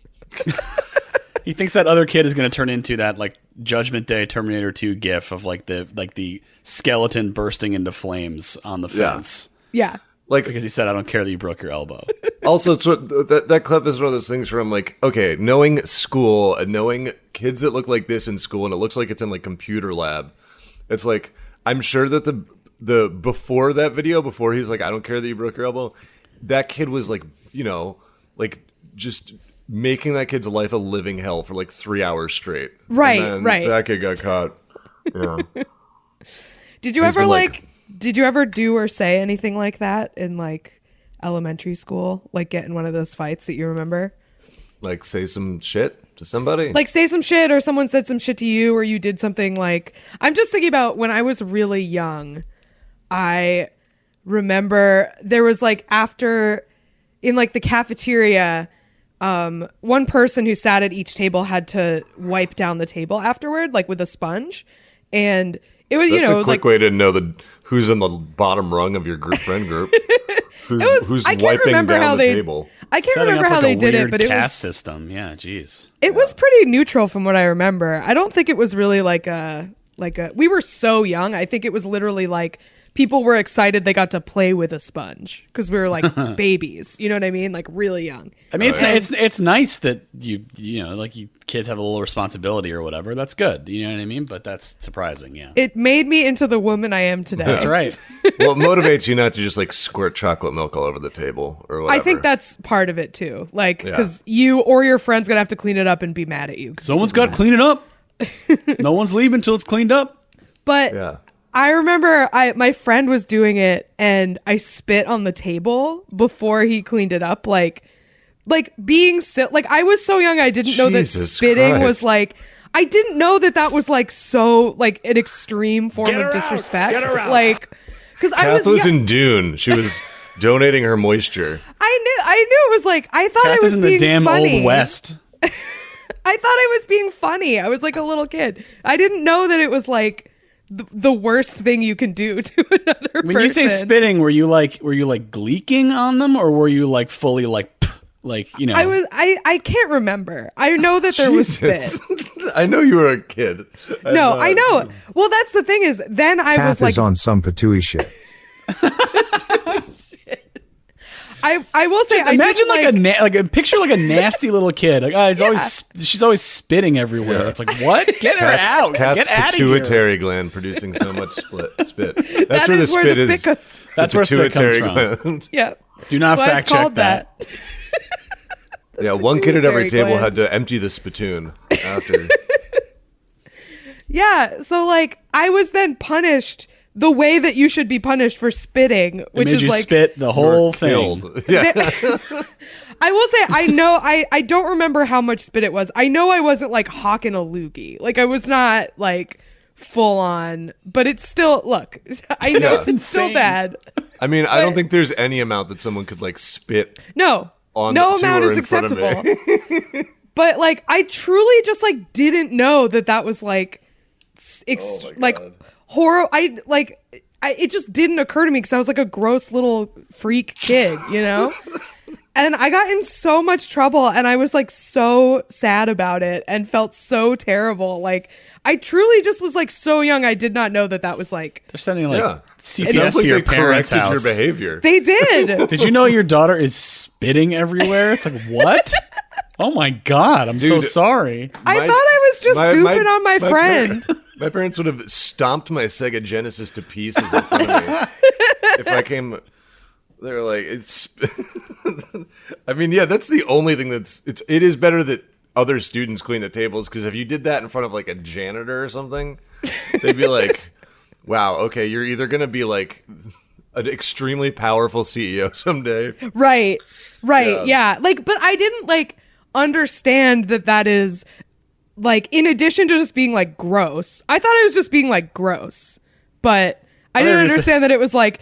He thinks that other kid is going to turn into that like Judgment Day Terminator 2 gif of like the skeleton bursting into flames on the fence.
Yeah.
Like,
because he said, I don't care that you broke your elbow.
Also, that clip is one of those things where I'm like, okay, knowing school and knowing kids that look like this in school, and it looks like it's in like computer lab. It's like, I'm sure that the before that video, before he's like, I don't care that you broke your elbow, that kid was like, you know, like just making that kid's life a living hell for like 3 hours straight.
Right,
and then
right.
That kid got caught. Yeah.
Did you ever do or say anything like that in like elementary school? Like get in one of those fights that you remember?
Like say some shit to somebody?
Like say some shit, or someone said some shit to you, or you did something like... I'm just thinking about when I was really young. I remember there was like after... In like the cafeteria, one person who sat at each table had to wipe down the table afterward, like with a sponge. And... It was,
That's a quick way to know who's in the bottom rung of your friend group. Who's wiping down the table.
I can't remember how they did it, but it was
caste system. Yeah, jeez.
It was pretty neutral from what I remember. I don't think it was really like a. We were so young. I think it was literally like people were excited they got to play with a sponge because we were like babies. You know what I mean? Like really young.
I mean, it's nice that you know, like kids have a little responsibility or whatever. That's good. You know what I mean? But that's surprising. Yeah.
It made me into the woman I am today.
That's right.
Well, it motivates you not to just like squirt chocolate milk all over the table or whatever.
I think that's part of it too. Like, because you or your friend's gonna have to clean it up and be mad at you.
Someone's got to clean it up. No one's leaving until it's cleaned up.
But I remember my friend was doing it and I spit on the table before he cleaned it up. Like being like I was so young, I didn't know that spitting was like, I didn't know that was like so like an extreme form of disrespect. Like, because
Kath was in Dune. She was donating her moisture.
I knew it was like, I thought
Kath
I was
in
being
the damn
funny.
Old West.
I thought I was being funny. I was like a little kid. I didn't know that it was like the worst thing you can do to another person.
When you say spitting, were you like gleeking on them, or were you like fully like you know?
I can't remember. I know that there was spit.
I know you were a kid.
No, I know. Well, that's the thing is, then I
Kath
was like
is on some patooey shit.
I will say,
just imagine like a picture like a nasty little kid. Like she's always spitting everywhere. Yeah. It's like, what? Get her out.
Kath's
Get out
pituitary gland producing so much spit. That's
where the spit
is.
Comes from.
That's where spit comes from.
Gland.
Yeah.
Do not fact check that.
Yeah, one kid at every table had to empty the spittoon after.
Yeah, so like I was then punished the way that you should be punished for spitting, which
made
is
you
like
spit the whole thing.
Yeah.
I will say I don't remember how much spit it was. I know I wasn't like hawking a loogie. Like I was not like full on, but it's still I know it's still bad.
I mean, I don't think there's any amount that someone could like spit.
No amount is acceptable. But like I truly just like didn't know that was like like horror. It just didn't occur to me because I was like a gross little freak kid, you know? And I got in so much trouble and I was like so sad about it and felt so terrible. Like I truly just was like so young. I did not know that was like
they're sending like
CPS to your parents' house. Your behavior.
They did.
Did you know your daughter is spitting everywhere? It's like, what? Oh my God. I'm so sorry.
I thought I was just goofing on my friend.
My parents would have stomped my Sega Genesis to pieces in front of me if I came. They're like, it's. I mean, yeah, that's the only thing it is better that other students clean the tables, because if you did that in front of like a janitor or something, they'd be like, wow, okay, you're either going to be like an extremely powerful CEO someday.
Right. Yeah. Like, but I didn't like understand that is like, in addition to just being like gross, I thought I was just being like gross, but I didn't understand that it was like,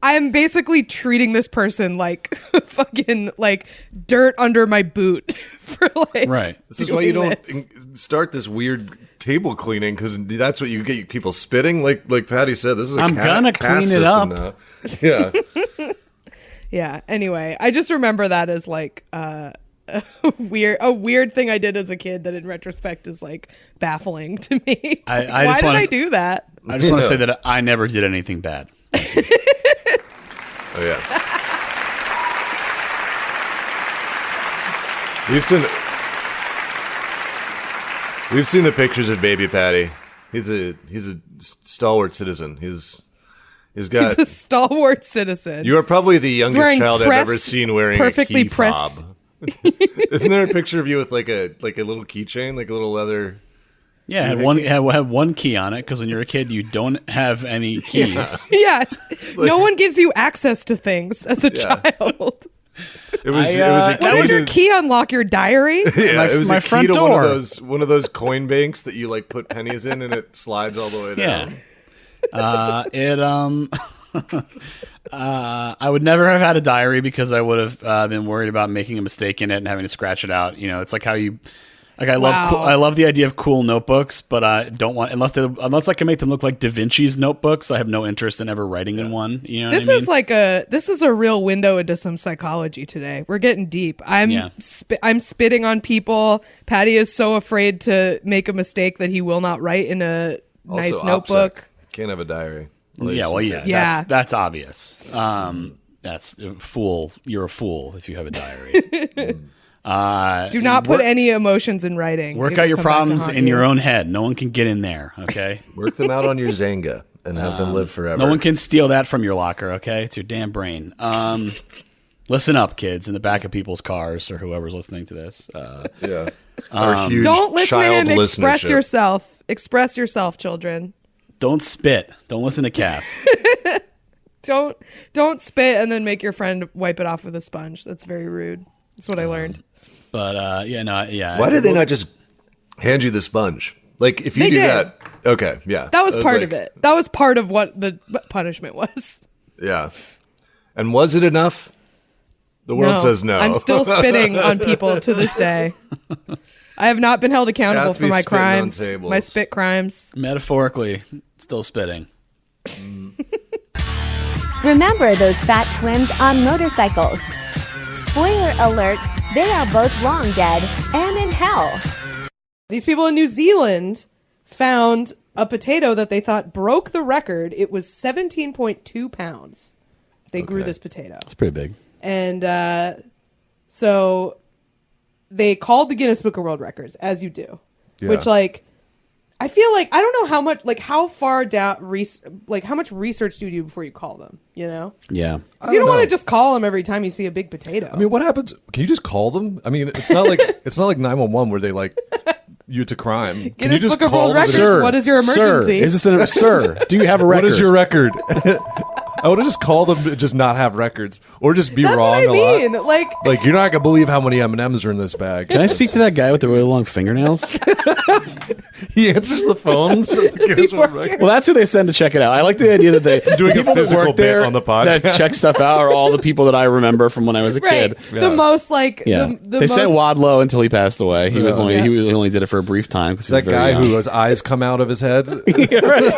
I'm basically treating this person like fucking like dirt under my boot for like.
Right.
This is why you don't start this weird table cleaning, because that's what you get people spitting. Like Patty said, this is
I'm gonna clean it up.
Now. Yeah.
Yeah. Anyway, I just remember that as like a weird thing I did as a kid that in retrospect is like baffling to me. Why did I do that?
I just want to say that I never did anything bad.
Oh yeah. We've seen the pictures of baby Patty. He's a stalwart citizen. He's a
stalwart citizen.
You are probably the youngest child I've ever seen wearing
perfectly
a key
pressed
fob. Isn't there a picture of you with like a little keychain, like a little leather?
Yeah, had one key on it, because when you're a kid, you don't have any keys.
Yeah. No one gives you access to things as a child.
It was a
what does your key unlock? Your diary?
Yeah, it was
my
a key
front
to
door.
one of those coin banks that you like put pennies in and it slides all the way down.
I would never have had a diary because I would have been worried about making a mistake in it and having to scratch it out. You know, it's like how you. Like I love the idea of cool notebooks, but I don't want unless I can make them look like Da Vinci's notebooks. I have no interest in ever writing in one. You know,
this is a real window into some psychology today. We're getting deep. I'm spitting on people. Patty is so afraid to make a mistake that he will not write in a nice notebook.
Can't have a diary.
Yeah, well, yes, that's obvious. That's a fool. You're a fool if you have a diary.
Do not put any emotions in writing.
Work out your problems in your own head. No one can get in there, okay?
Work them out on your Zanga and have them live forever.
No one can steal that from your locker, okay? It's your damn brain. Listen up, kids, in the back of people's cars or whoever's listening to this.
Yeah. Our huge
don't listen to him. Express
listenership.
yourself. Express yourself, children.
Don't spit. Don't listen to Kath.
Don't spit and then make your friend wipe it off with a sponge. That's very rude. That's what I learned.
But
Why did they not just hand you the sponge? Like if you that, okay, yeah.
That was part of it. That was part of what the punishment was.
Yeah. And was it enough? The world says no.
I'm still spitting on people to this day. I have not been held accountable for my crimes, my spit crimes.
Metaphorically, still spitting.
Remember those fat twins on motorcycles. Spoiler alert, they are both long dead and in hell.
These people in New Zealand found a potato that they thought broke the record. It was 17.2 pounds. They grew this potato.
It's pretty big.
And so they called the Guinness Book of World Records, as you do. Yeah. Which, like, I feel like, I don't know how much, like, how far down, how much research do you do before you call them, you know?
Yeah.
You don't want to just call them every time you see a big potato.
I mean, what happens? Can you just call them? I mean, it's not like 911 where they, like, you to crime. Can you just
Book of World Records,
sir,
what is your emergency?
Sir, is this sir, do you have a record?
What is your record? I would have just called them to just not have records, or just be
That's
wrong
what I mean.
a lot. Like you're not gonna believe how many M&Ms are in this bag.
Can I speak to that guy with the really long fingernails?
He answers the phones.
Well, that's who they send to check it out. I like the idea that they
doing
people
a physical
that work
bit
there
on the podcast
that check stuff out are all the people that I remember from when I was a kid.
Yeah. The most
they sent Wadlow until he passed away. He was only he only did it for a brief time.
That guy whose eyes come out of his head.
Yeah, right.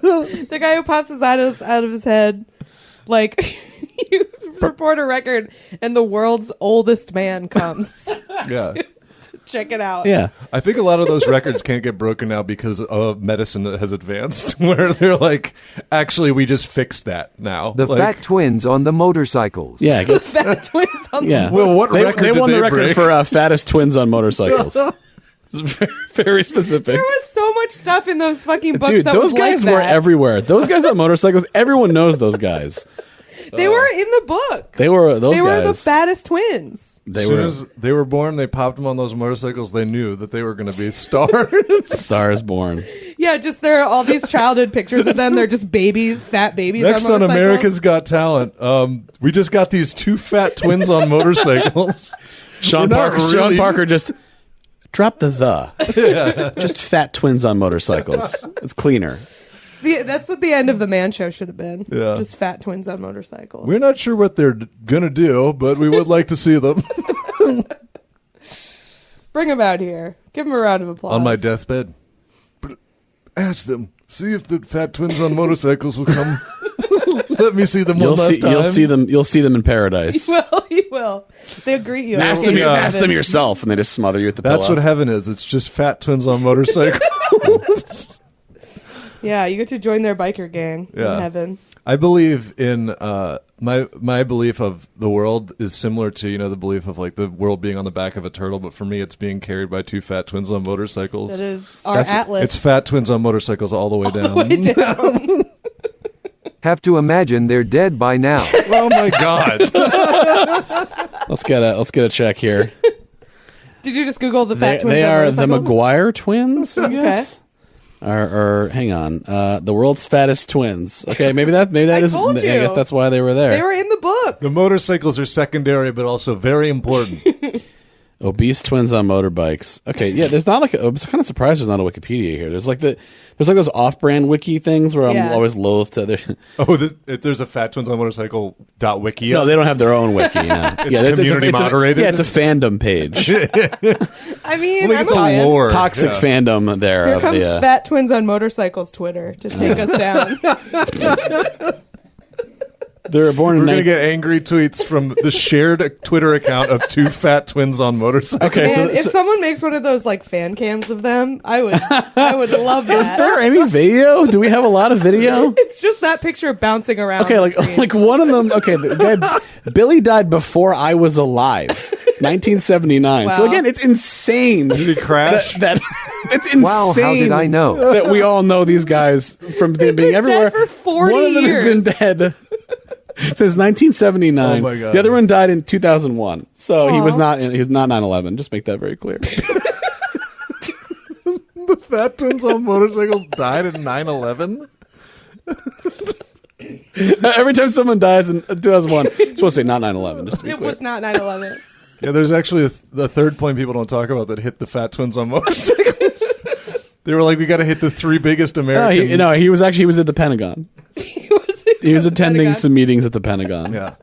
The guy who pops his eyes out of his head. Like, you report a record and the world's oldest man comes to check it out.
Yeah.
I think a lot of those records can't get broken now because of medicine that has advanced, where they're like, actually, we just fixed that now.
The fat twins on the motorcycles.
Yeah.
The fat twins on the
Well, what record
they won the record
break?
for fattest twins on motorcycles. It's very, very specific.
There was so much stuff in those fucking books.
Dude,
that
those
was
guys
like
were
that.
everywhere. Those guys on motorcycles, everyone knows those guys.
They were in the book.
They were those
They
guys.
were the fattest twins.
As soon as they were born, they popped them on those motorcycles. They knew that they were going to be stars.
Stars born.
Yeah, just there are all these childhood pictures of them. They're just babies, fat babies.
Next on America's Got Talent, we just got these two fat twins on motorcycles.
Sean Parker just dropped the. Just fat twins on motorcycles. It's cleaner.
That's what the end of the Man Show should have been.
Yeah.
Just fat twins on motorcycles.
We're not sure what they're gonna do, but we would like to see them.
Bring them out here. Give them a round of applause.
On my deathbed. But ask them. See if the fat twins on motorcycles will come. Let me see them one last time.
You'll see them in paradise.
You will. They'll greet you.
Ask them yourself, and they just smother you with the
That's
pillow.
what heaven is. It's just fat twins on motorcycles.
Yeah, you get to join their biker gang in heaven.
I believe in my belief of the world is similar to the belief of like the world being on the back of a turtle, but for me it's being carried by two fat twins on motorcycles.
That is our atlas.
It's fat twins on motorcycles all the way down.
Have to imagine they're dead by now.
Oh my god.
Let's get a check here.
Did you just Google the fat twins?
They
on
are the
motorcycles?
McGuire twins, I guess. Or hang on, the world's fattest twins. Okay, maybe that is. I guess that's why they were there.
They were in the book.
The motorcycles are secondary, but also very important.
Obese twins on motorbikes. Okay, yeah. There's not like I'm kind of surprised there's not a Wikipedia here. There's like those off-brand wiki things where I'm always loath to.
There's a fat twins on motorcycle .wiki.
No, they don't have their own wiki. No.
It's community moderated.
It's a fandom page.
I mean,
I'm the lore.
Toxic fandom there.
Here
of
comes
the,
Fat Twins on Motorcycles Twitter to take us down.
They were born in.
We're gonna get angry tweets from the shared Twitter account of two fat twins on motorcycles.
Okay,
Man, if someone makes one of those like fan cams of them, I would love that.
Is there any video? Do we have a lot of video?
It's just that picture bouncing around.
Okay, like one of them. Okay, the guy, Billy died before I was alive. 1979.
Wow.
So again, it's insane.
Did he crash?
It's insane.
Wow, how did I know?
That we all know these guys from being everywhere.
Dead for 40
one of them
years.
has been dead since 1979.
Oh my God.
The other one died in 2001. So he was not 9/11. Just make that very clear.
The fat twins on motorcycles died in 9/11.
Every time someone dies in 2001, you're supposed to say not 9/11. Just to be
It
clear.
was not 9/11.
Yeah, there's actually the third point people don't talk about that hit the fat twins on motorcycles. They were like, we got to hit the three biggest American.
He was at the Pentagon. He was attending some meetings at the Pentagon.
Yeah,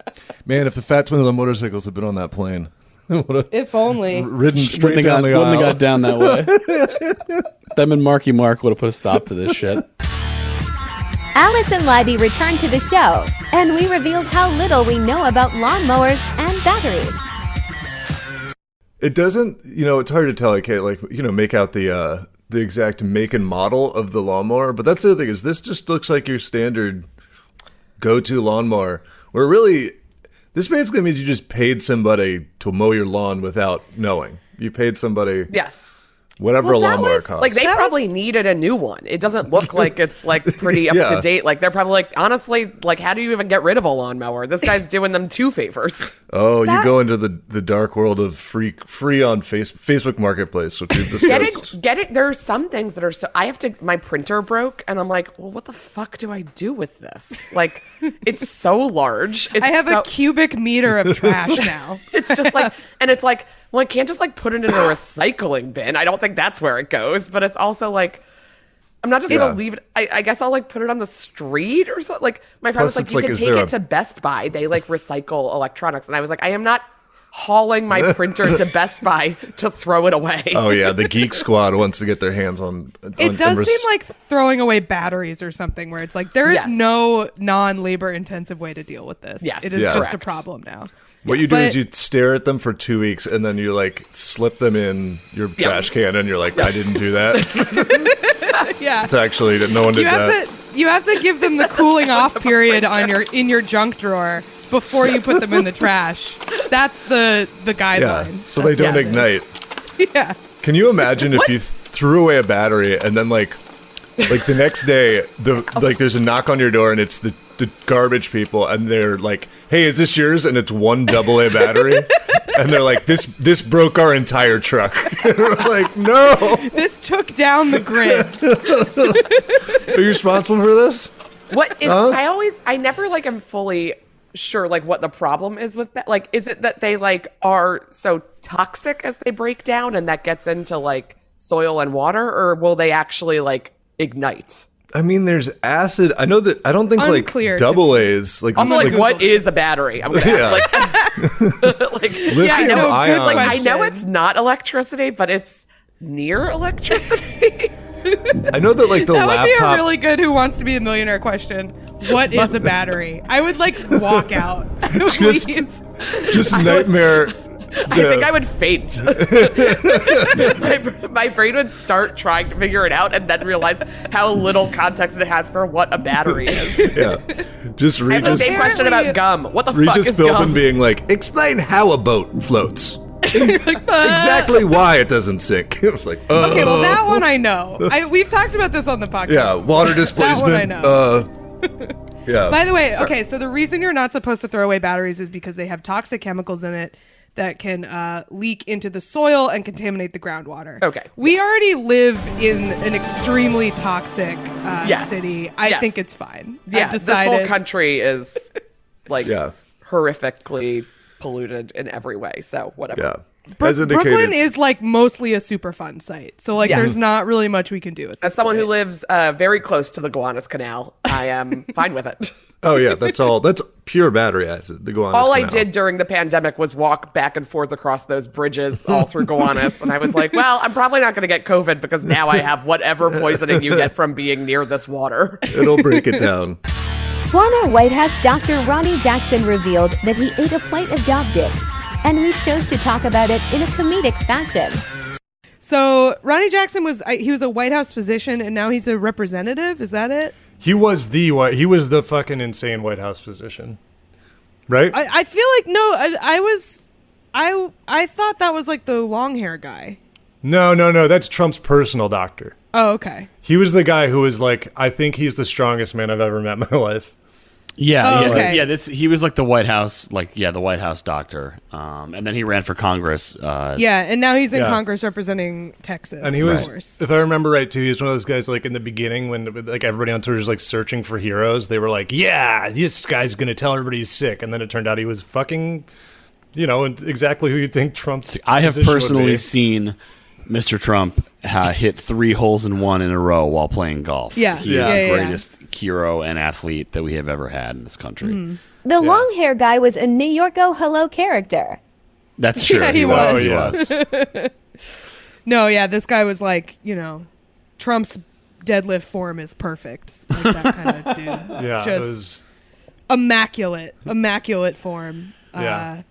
man, if the fat twins on motorcycles had been on that plane,
If only.
ridden straight down the
wouldn't
aisle.
have got down that way. Them and Marky Mark would have put a stop to this shit.
Alison Leiby returned to the show, and we revealed how little we know about lawnmowers and batteries.
It doesn't, it's hard to tell. I can't, make out the exact make and model of the lawnmower. But that's the other thing is this just looks like your standard go-to lawnmower. Where really, this basically means you just paid somebody to mow your lawn without knowing. You paid somebody.
Yes.
Whatever a lawnmower costs.
Like, they probably needed a new one. It doesn't look like it's, like, pretty up to date. Like, they're probably like, honestly, like, how do you even get rid of a lawnmower? This guy's doing them two favors.
Oh, you go into the dark world of free on Facebook Marketplace, which we've discussed.
Get it. There are some things that are so... my printer broke, and I'm like, well, what the fuck do I do with this? Like, it's so large.
I have a cubic meter of trash now.
It's just like... And it's like... Well, I can't just like put it in a recycling bin. I don't think that's where it goes. But it's also like, I'm not just gonna leave it. I guess I'll like put it on the street or something. Like my friend was like, you can take it to Best Buy. They like recycle electronics, and I was like, I am not hauling my printer to Best Buy to throw it away.
Oh yeah, the Geek Squad wants to get their hands on.
It does seem like throwing away batteries or something, where it's like there is no non-labor intensive way to deal with this.
Yes,
it is just a problem now.
What you do is you stare at them for 2 weeks and then you like slip them in your trash can and you're like, I didn't do that.
Yeah.
It's actually that no one did that.
You have to give them the cooling off period in your junk drawer before you put them in the trash. That's the guideline.
Yeah. So they don't ignite.
Yeah.
Can you imagine if you threw away a battery and then like the next day there's a knock on your door and it's the garbage people and they're like, hey, is this yours? And it's one AA battery. And they're like, this broke our entire truck. And we're like, no.
This took down the grid.
Are you responsible for this?
What is I never like am fully sure like what the problem is with that. Like, is it that they like are so toxic as they break down and that gets into like soil and water, or will they actually like ignite?
I mean, there's acid. I know that. I don't think
Unclear
like double A's. Like
also, like what is a battery? I'm gonna ask, I know it's not electricity, but it's near electricity.
I know that like the
that
laptop.
would be a really good "Who Wants to Be a Millionaire" question. What is a battery? I would like walk out.
Just nightmare.
I think I would faint. my brain would start trying to figure it out and then realize how little context it has for what a battery is.
Yeah. Just
I have the same question about gum. What the fuck is
Regis Philbin
gum?
being like, explain how a boat floats. Exactly why it doesn't sink. It was like,
okay, well that one I know. We've talked about this on the podcast.
Yeah, water displacement.
That one I know.
Yeah.
By the way, okay, so the reason you're not supposed to throw away batteries is because they have toxic chemicals in it that can leak into the soil and contaminate the groundwater.
Okay.
We already live in an extremely toxic city. I think it's fine.
Yeah,
I've decided.
this whole country is like horrifically polluted in every way. So whatever.
Yeah.
Brooklyn is like mostly a super fun site. So like there's not really much we can do with this.
As someone who lives very close to the Gowanus Canal, I am fine with it.
Oh yeah, that's all. That's pure battery acid. The Gowanus
All I
Canal.
did during the pandemic was walk back and forth across those bridges all through Gowanus, and I was like, well, I'm probably not going to get COVID because now I have whatever poisoning you get from being near this water.
It'll break it down.
Former White House Dr. Ronnie Jackson revealed that he ate a plate of dog dicks, and we chose to talk about it in a comedic fashion.
So Ronnie Jackson was a White House physician, and now he's a representative. Is that it?
He was the fucking insane White House physician, right?
I feel like I thought that was like the long hair guy.
No. That's Trump's personal doctor.
Oh, okay.
He was the guy who was like, I think he's the strongest man I've ever met in my life.
Yeah,
okay.
He was like the White House, the White House doctor, and then he ran for Congress.
And now he's in Congress representing Texas.
And he was, if I remember right, too, he was one of those guys like in the beginning when like everybody on Twitter was like searching for heroes. They were like, "Yeah, this guy's gonna tell everybody he's sick," and then it turned out he was fucking, exactly who you'd think Trump's.
I have personally seen Mr. Trump hit 3 holes in one in a row while playing golf.
Yeah.
He is the greatest hero and athlete that we have ever had in this country.
Mm-hmm.
The long hair guy was a New York Oh Hello character.
That's true.
Yeah, he was.
Oh, he was.
No, yeah, this guy was like, Trump's deadlift form is perfect. Like that kind of dude.
Yeah.
Just immaculate form.
Yeah.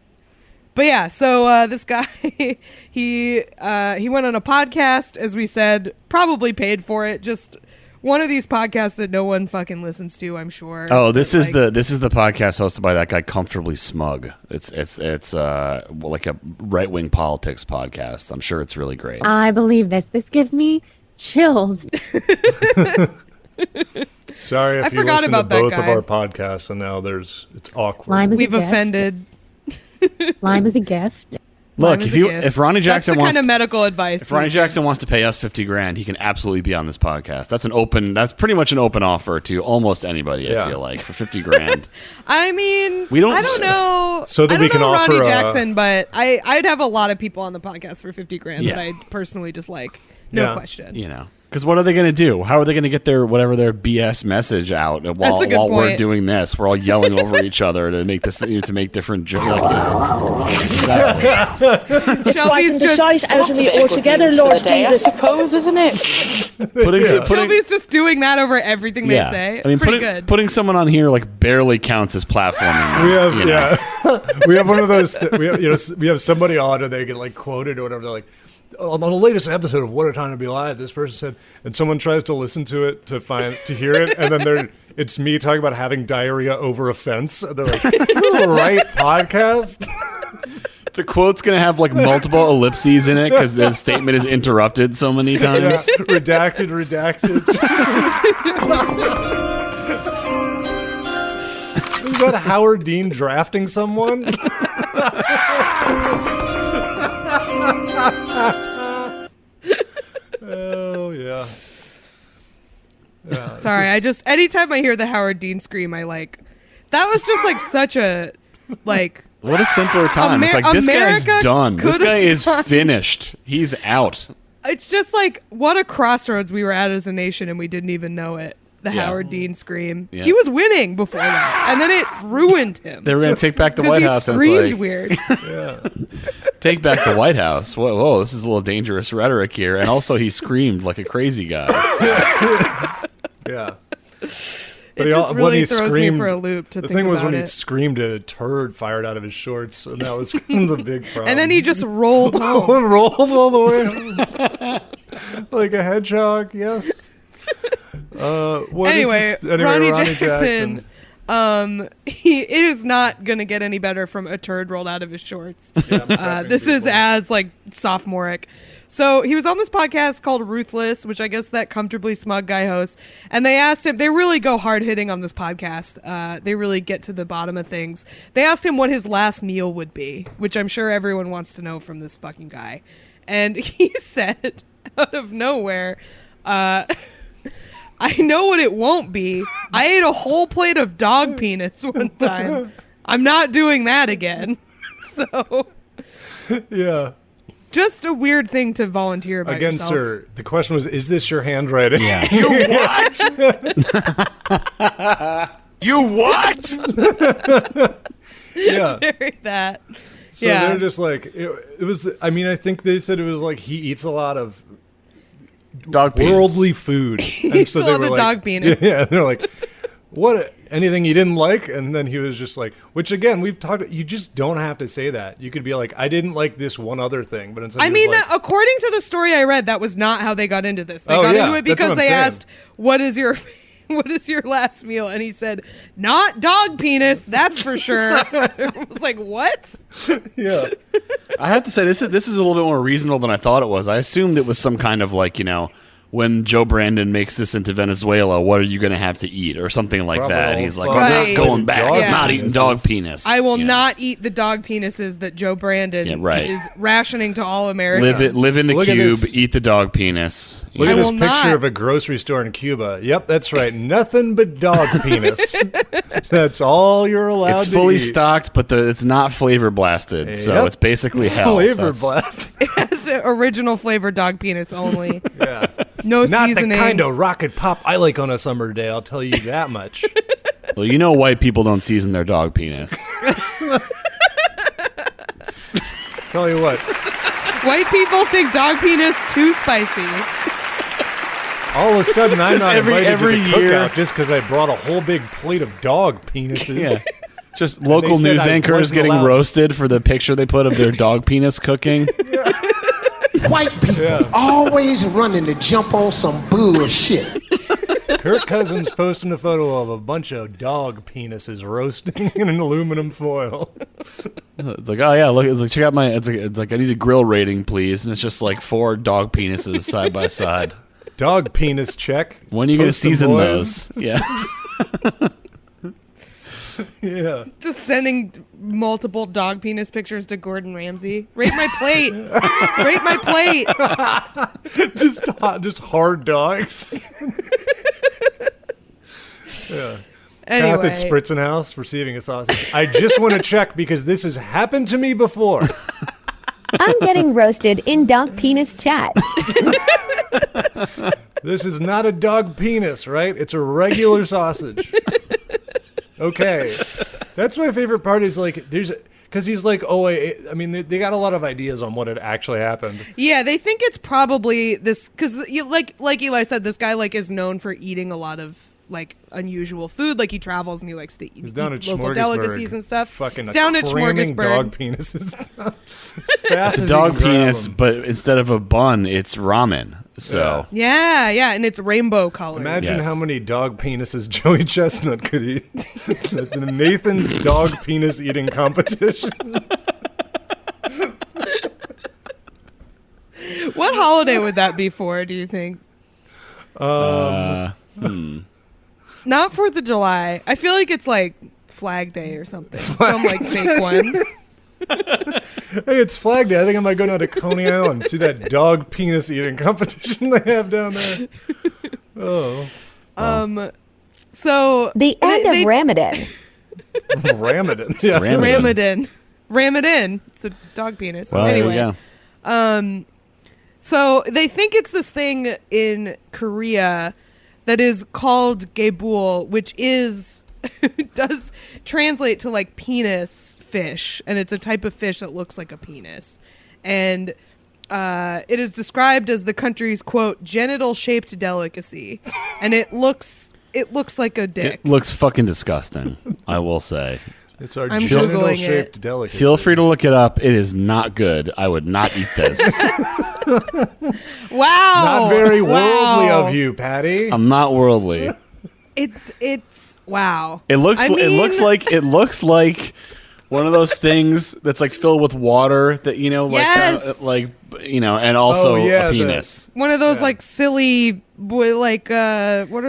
But yeah, so this guy, he went on a podcast, as we said, probably paid for it. Just one of these podcasts that no one fucking listens to, I'm sure.
Oh, this is the podcast hosted by that guy, Comfortably Smug. It's like a right wing politics podcast. I'm sure it's really great.
I believe this. This gives me chills.
Sorry if you listen to both of our podcasts, and now it's awkward.
We've offended.
Lime is a gift.
Look, if Ronnie Jackson
wants
kind
of medical advice,
if Ronnie Jackson wants to pay us $50,000, he can absolutely be on this podcast. That's pretty much an open offer to almost anybody. I feel like for $50,000.
I mean,
I
don't know.
So that we can offer
Ronnie Jackson, but I'd have a lot of people on the podcast for $50,000 that I personally dislike. No question.
Because what are they going to do? How are they going to get their BS message out while we're doing this? We're all yelling over each other to make different jokes.
Shelby's just
out of me altogether, Lord Jesus.
I suppose, isn't it?
Shelby's just doing that over everything they say.
I mean,
pretty good.
Putting someone on here barely counts as platforming.
We have one of those. We have somebody on and they get quoted or whatever. They're like, on the latest episode of What a Time to Be Alive, this person said, and someone tries to listen to it to hear it, and then it's me talking about having diarrhea over a fence. And they're like, "Is this the right podcast?"
The quote's going to have multiple ellipses in it because the statement is interrupted so many times.
Yeah. Redacted. Is that Howard Dean drafting someone? Oh yeah.
Sorry, anytime I hear the Howard Dean scream, that was just such a
What a simpler time. It's this guy's done. This guy is finished. He's out.
It's just what a crossroads we were at as a nation, and we didn't even know it. the Howard Dean scream.
Yeah.
He was winning before that, and then it ruined him.
They were going to take back the White House.
He
And
screamed
it's like,
weird.
take back the White House. Whoa, this is a little dangerous rhetoric here. And also, he screamed like a crazy guy.
Yeah.
It just really throws me for a loop to think about it.
The thing was when he screamed, a turd fired out of his shorts, and that was the big problem.
And then he just rolled home.
Rolled all the way home. Like a hedgehog, yes.
Anyway, Ronnie Jackson. It is not going to get any better from a turd rolled out of his shorts. This is as like sophomoric. So he was on this podcast called Ruthless, which I guess that Comfortably Smug guy hosts. And they asked him, they really go hard hitting on this podcast. They really get to the bottom of things. They asked him what his last meal would be, which I'm sure everyone wants to know from this fucking guy. And he said out of nowhere, I know what it won't be. I ate a whole plate of dog penis one time. I'm not doing that again. So,
yeah.
Just a weird thing to volunteer about
Again,
yourself.
sir, the question was, is this your handwriting?
Yeah.
You what? You what?
Yeah.
Very that.
So they're just like, it was, I mean, I think they said it was like he eats a lot of
dog
worldly food.
And so they were like, dog penis.
Yeah, they're like, what, anything you didn't like? And then he was just like, which again, we've talked, you just don't have to say that. You could be like, I didn't like this one other thing, but instead
I mean,
like,
according to the story I read, that was not how they got into this. They got into it because they asked, what is your last meal? And he said, not dog penis, that's for sure. I was like, what?
Yeah.
I have to say, this is a little bit more reasonable than I thought it was. I assumed it was some kind of like, when Joe Brandon makes this into Venezuela, what are you going to have to eat? Or something like that. And he's like, I'm not going back. I'm not eating dog penis.
I will not eat the dog penises that Joe Brandon is rationing to all Americans.
Live in the cube, eat the dog penis.
Look at this picture of a grocery store in Cuba. Yep, that's right. Nothing but dog penis. That's all you're allowed to eat.
It's fully stocked, but it's not flavor blasted. So it's basically hell.
Flavor blasted.
It has original flavor dog penis only.
Yeah.
No
Not
seasoning.
the kind of rocket pop I like on a summer day, I'll tell you that much.
Well, white people don't season their dog penis.
Tell you what.
White people think dog penis too spicy.
All of a sudden, I'm not invited
every
to the
year.
cookout just because I brought a whole big plate of dog penises.
Yeah. Just local news anchors getting roasted for the picture they put of their dog penis cooking.
White people always running to jump on some bullshit.
Kirk Cousins posting a photo of a bunch of dog penises roasting in an aluminum foil.
It's like, oh yeah, look, it's like check out my. It's like I need a grill rating, please, and it's just like 4 dog penises side by side.
Dog penis check.
When are you going to season those? Yeah.
Yeah.
Just sending multiple dog penis pictures to Gordon Ramsay. Rate my plate. Rate my plate.
just hard dogs. Yeah.
Anyway.
Kath at Spritzenhouse receiving a sausage. I just want to check because this has happened to me before.
I'm getting roasted in dog penis chat.
This is not a dog penis, right? It's a regular sausage. Okay. That's my favorite part is like, because he's like, I mean, they got a lot of ideas on what had actually happened.
Yeah, they think it's probably this, because like Eli said, this guy like is known for eating a lot of like unusual food. Like he travels and he likes to eat,
He's down at
local delicacies and stuff.
Fucking
He's down at
cramming
Smorgasburg.
dog penises.
It's a dog penis, but instead of a bun, it's ramen. So
yeah, and it's rainbow color.
Imagine how many dog penises Joey Chestnut could eat. The Nathan's dog penis eating competition.
What holiday would that be for, do you think?
Hmm.
Not 4th of July. I feel like it's like Flag Day or something. Some like fake one.
Hey, it's Flag Day. I think I might go down to Coney Island and see that dog penis eating competition they have down there. Oh.
So
the end of Ramadan.
Ramadan. Yeah.
Ram it in. It's a dog penis.
Well,
anyway.
there we go.
So they think it's this thing in Korea that is called Gabool, which is does translate to like penis fish, and it's a type of fish that looks like a penis, and it is described as the country's quote genital shaped delicacy, and it looks like a dick.
It looks fucking disgusting, I will say.
It's our
I'm
genital
Googling
shaped
it.
delicacy.
Feel free to look it up. It is not good. I would not eat this.
Wow.
Not very worldly
Wow.
of you, Patty.
I'm not worldly.
It's wow.
It looks
I mean-
it looks like one of those things that's like filled with water that
Yes.
and also a penis.
One of those like silly what are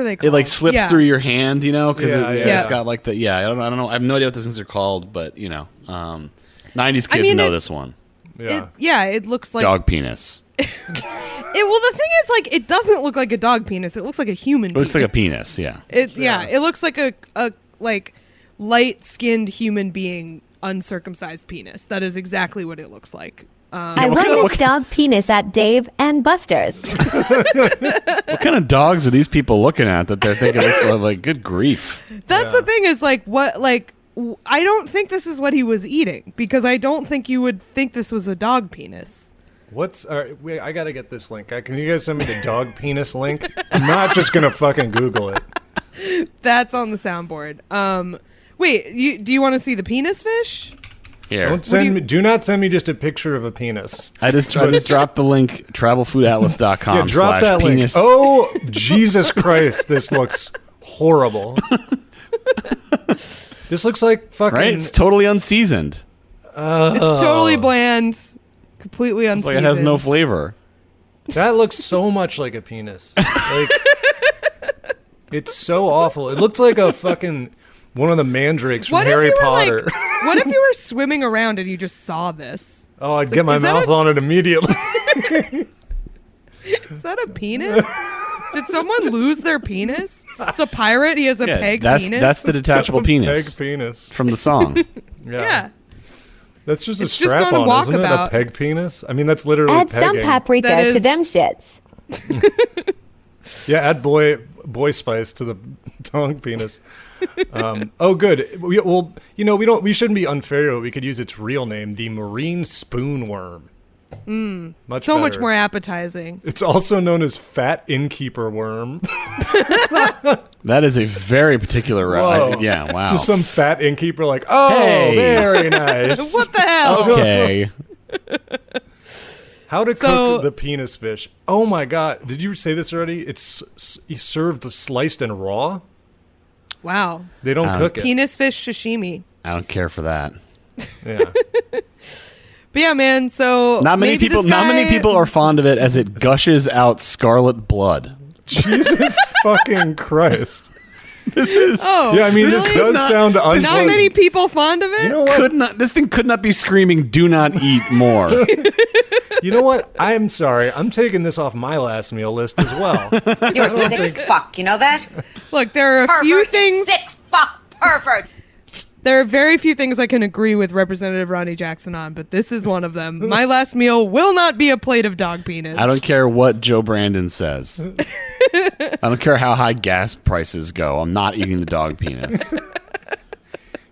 they called?
It like slips
Yeah.
through your hand, because
Yeah.
it's got like the I don't know. I have no idea what those things are called, but 90s kids
I mean,
know
it-
this one.
It looks like
Dog penis.
Well, the thing is, like, it doesn't look like a dog penis. It looks like a human.
It looks like a penis. Yeah.
It looks like a like light skinned human being uncircumcised penis. That is exactly what it looks like.
I run this dog penis at Dave and Buster's.
What kind of dogs are these people looking at that they're thinking looks like good grief?
That's the thing is like what like I don't think this is what he was eating because I don't think you would think this was a dog penis.
I gotta get this link. Can you guys send me the dog penis link? I'm not just gonna fucking Google it.
That's on the soundboard. Wait, do you want to see the penis fish?
Here.
Do not send me just a picture of a penis.
I just dropped the link travelfoodatlas.com.
Yeah, drop that
penis.
link. Oh, Jesus Christ, this looks horrible. This looks like fucking.
Right? It's totally unseasoned.
It's totally bland, completely
It's
unseasoned.
like it has no flavor.
That looks so much like a penis. Like, it's so awful. It looks like a fucking one of the mandrakes from Harry Potter.
What if you were swimming around and you just saw this?
Oh, I'd
It's
get
like,
my
is that
mouth on it immediately.
Is that a penis? Did someone lose their penis? It's a pirate. He has a peg penis.
That's the detachable penis.
Peg penis.
From the song.
Yeah.
That's just
It's
a
just
strap
on a
on, isn't it? A
walkabout.
peg penis? I mean, that's literally
Add
pegging.
some paprika
That
to
is-
them shits.
Yeah, add boy spice to the dog penis. Oh, good. We shouldn't be unfair. We could use its real name, the marine spoonworm. Much
So much
better.
more appetizing.
It's also known as fat innkeeper worm.
That is a very particular
Whoa.
yeah, wow.
Just some fat innkeeper like, oh,
Hey.
very nice.
What the hell?
Okay.
How to
So-
cook the penis fish. Oh my God. Did you say this already? It's served sliced and raw.
Wow.
They don't cook it.
Penis fish sashimi.
I don't care for that.
Yeah.
But yeah, man. So
Not many
maybe
people.
this
Not many
guy-
people are fond of it as it gushes out scarlet blood.
Jesus fucking Christ.
This is.
Oh,
Yeah, I mean,
really?
this does sound
Not
unpleasant.
many people fond of it.
You know what?
This thing could not be screaming, "Do not eat more."
You know what? I'm sorry. I'm taking this off my last meal list as well.
You're a sick fuck, you know that?
Look, there are a
Pervert,
few
you
things.
sick fuck, pervert.
There are very few things I can agree with Representative Ronnie Jackson on, but this is one of them. My last meal will not be a plate of dog penis.
I don't care what Joe Brandon says. I don't care how high gas prices go. I'm not eating the dog penis.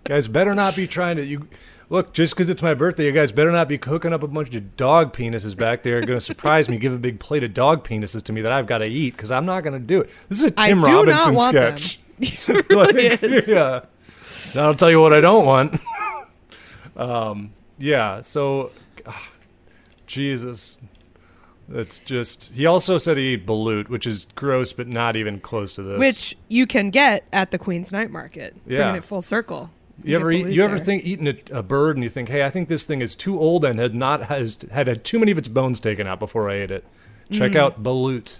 Guys better not be trying to look, just because it's my birthday, you guys better not be cooking up a bunch of dog penises back there. Going to surprise me, give a big plate of dog penises to me that I've got to eat because I'm not going to do it. This is a Tim
I do not
Robinson
want them.
sketch.
It really is.
Yeah. Now I'll tell you what I don't want. Yeah. So, Jesus. That's just. He also said he ate balut, which is gross, but not even close to this.
Which you can get at the Queen's Night Market.
Yeah.
Bringing it full circle.
You ever
get balut
you ever
there.
think eating a bird and you think, hey, I think this thing is too old and had too many of its bones taken out before I ate it. Check out balut.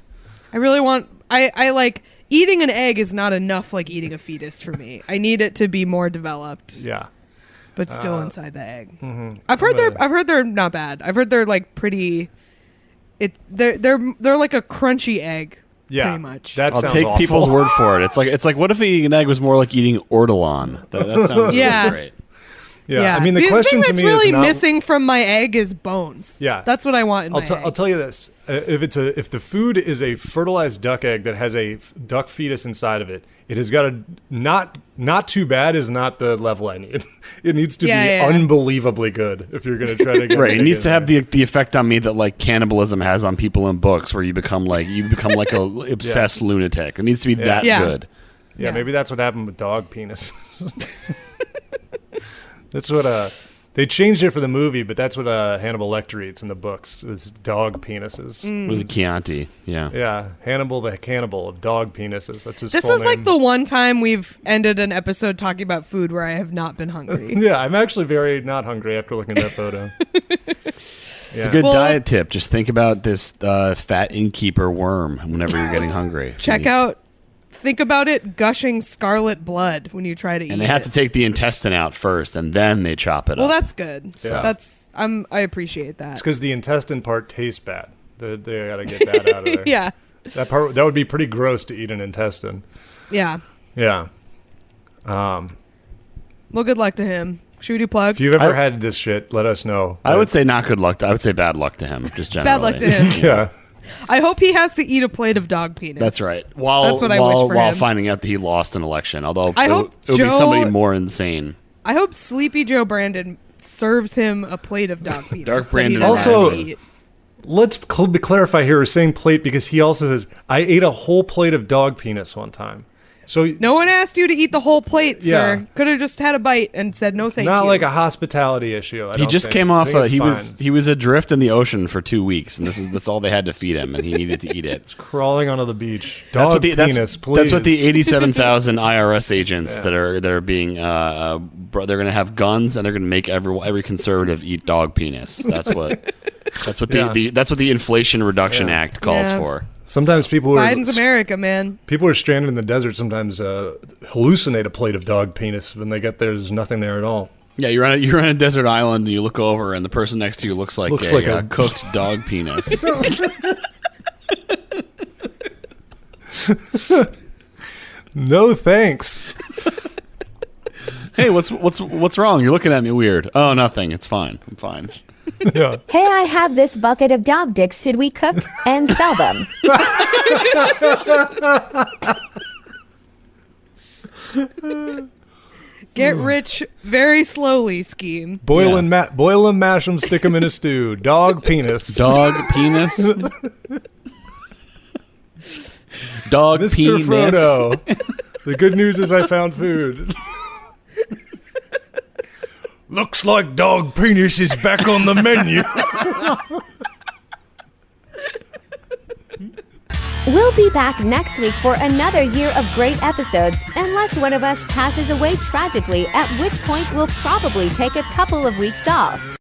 I really want. I like eating an egg is not enough. Like eating a fetus for me. I need it to be more developed.
Yeah.
But still inside the egg.
Mm-hmm.
I've heard they're not bad. I've heard they're like pretty. They're like a crunchy egg.
Yeah,
pretty much.
That
I'll
sounds
take
awful.
people's word for it. It's like what if eating an egg was more like eating ortolan? That sounds
Yeah.
really great.
Yeah. I mean, the question to me
really
is not
missing from my egg is bones.
Yeah,
that's what I want in my egg.
I'll tell you this: if the food is a fertilized duck egg that has a duck fetus inside of it, it has got a not too bad is not the level I need. It needs to be unbelievably good if you're going to try to get
right. It needs to have the effect on me that like cannibalism has on people in books, where you become like a obsessed lunatic. It needs to be that good.
Yeah, maybe that's what happened with dog penis. That's what they changed it for the movie, but that's what Hannibal Lecter eats in the books is dog penises.
With Chianti,
yeah. Hannibal the cannibal of dog penises. That's his.
This
full
is
name.
like the one time we've ended an episode talking about food where I have not been hungry.
Yeah, I'm actually very not hungry after looking at that photo.
It's a good diet tip. Just think about this fat innkeeper worm whenever you're getting hungry.
Think about it gushing scarlet blood when you try to eat it.
And they have to take the intestine out first, and then they chop it up.
Well, that's good.
Yeah.
I appreciate that.
It's because the intestine part tastes bad. They got to get that out of there.
Yeah.
That would be pretty gross to eat an intestine.
Yeah.
Yeah.
Well, good luck to him. Should we do plugs?
If you've ever had this shit, let us know.
I would say not good luck. I would say bad luck to him, just generally.
Bad luck to him.
Yeah.
I hope he has to eat a plate of dog penis.
That's right.
That's what I wish for
while
him.
finding out that he lost an election, although
I
it
hope
would be
Joe-
somebody more insane.
I hope Sleepy Joe Brandon serves him a plate of dog penis.
Dark
that he
Brandon
doesn't
also-
have to eat.
Let's clarify here. We're saying plate because he also says, I ate a whole plate of dog penis one time. So
No one asked you to eat the whole plate,
Yeah.
sir. Could have just had a bite and said no thank
not
you.
like a hospitality issue.
He just came off. He was adrift in the ocean for 2 weeks, and that's all they had to feed him, and he needed to eat it.
Crawling onto the beach. Dog penis, please.
That's what the 87,000 IRS agents that are being they're going to have guns, and they're going to make every conservative eat dog penis. That's what the Inflation Reduction Act calls for.
Sometimes
Biden's America, man.
People are stranded in the desert. Sometimes hallucinate a plate of dog penis when they get there. There's nothing there at all.
Yeah, you're on a desert island, and you look over, and the person next to you looks like a cooked dog penis.
No thanks.
Hey, what's wrong? You're looking at me weird. Oh, nothing. It's fine. I'm fine.
Yeah.
Hey, I have this bucket of dog dicks. Should we cook and sell them?
Get rich very slowly scheme.
Boil them, mash them, stick them in a stew. Dog penis.
Dog penis. Dog
Mr.
penis.
Frodo. The good news is I found food. Looks like dog penis is back on the menu.
We'll be back next week for another year of great episodes, unless one of us passes away tragically, at which point we'll probably take a couple of weeks off.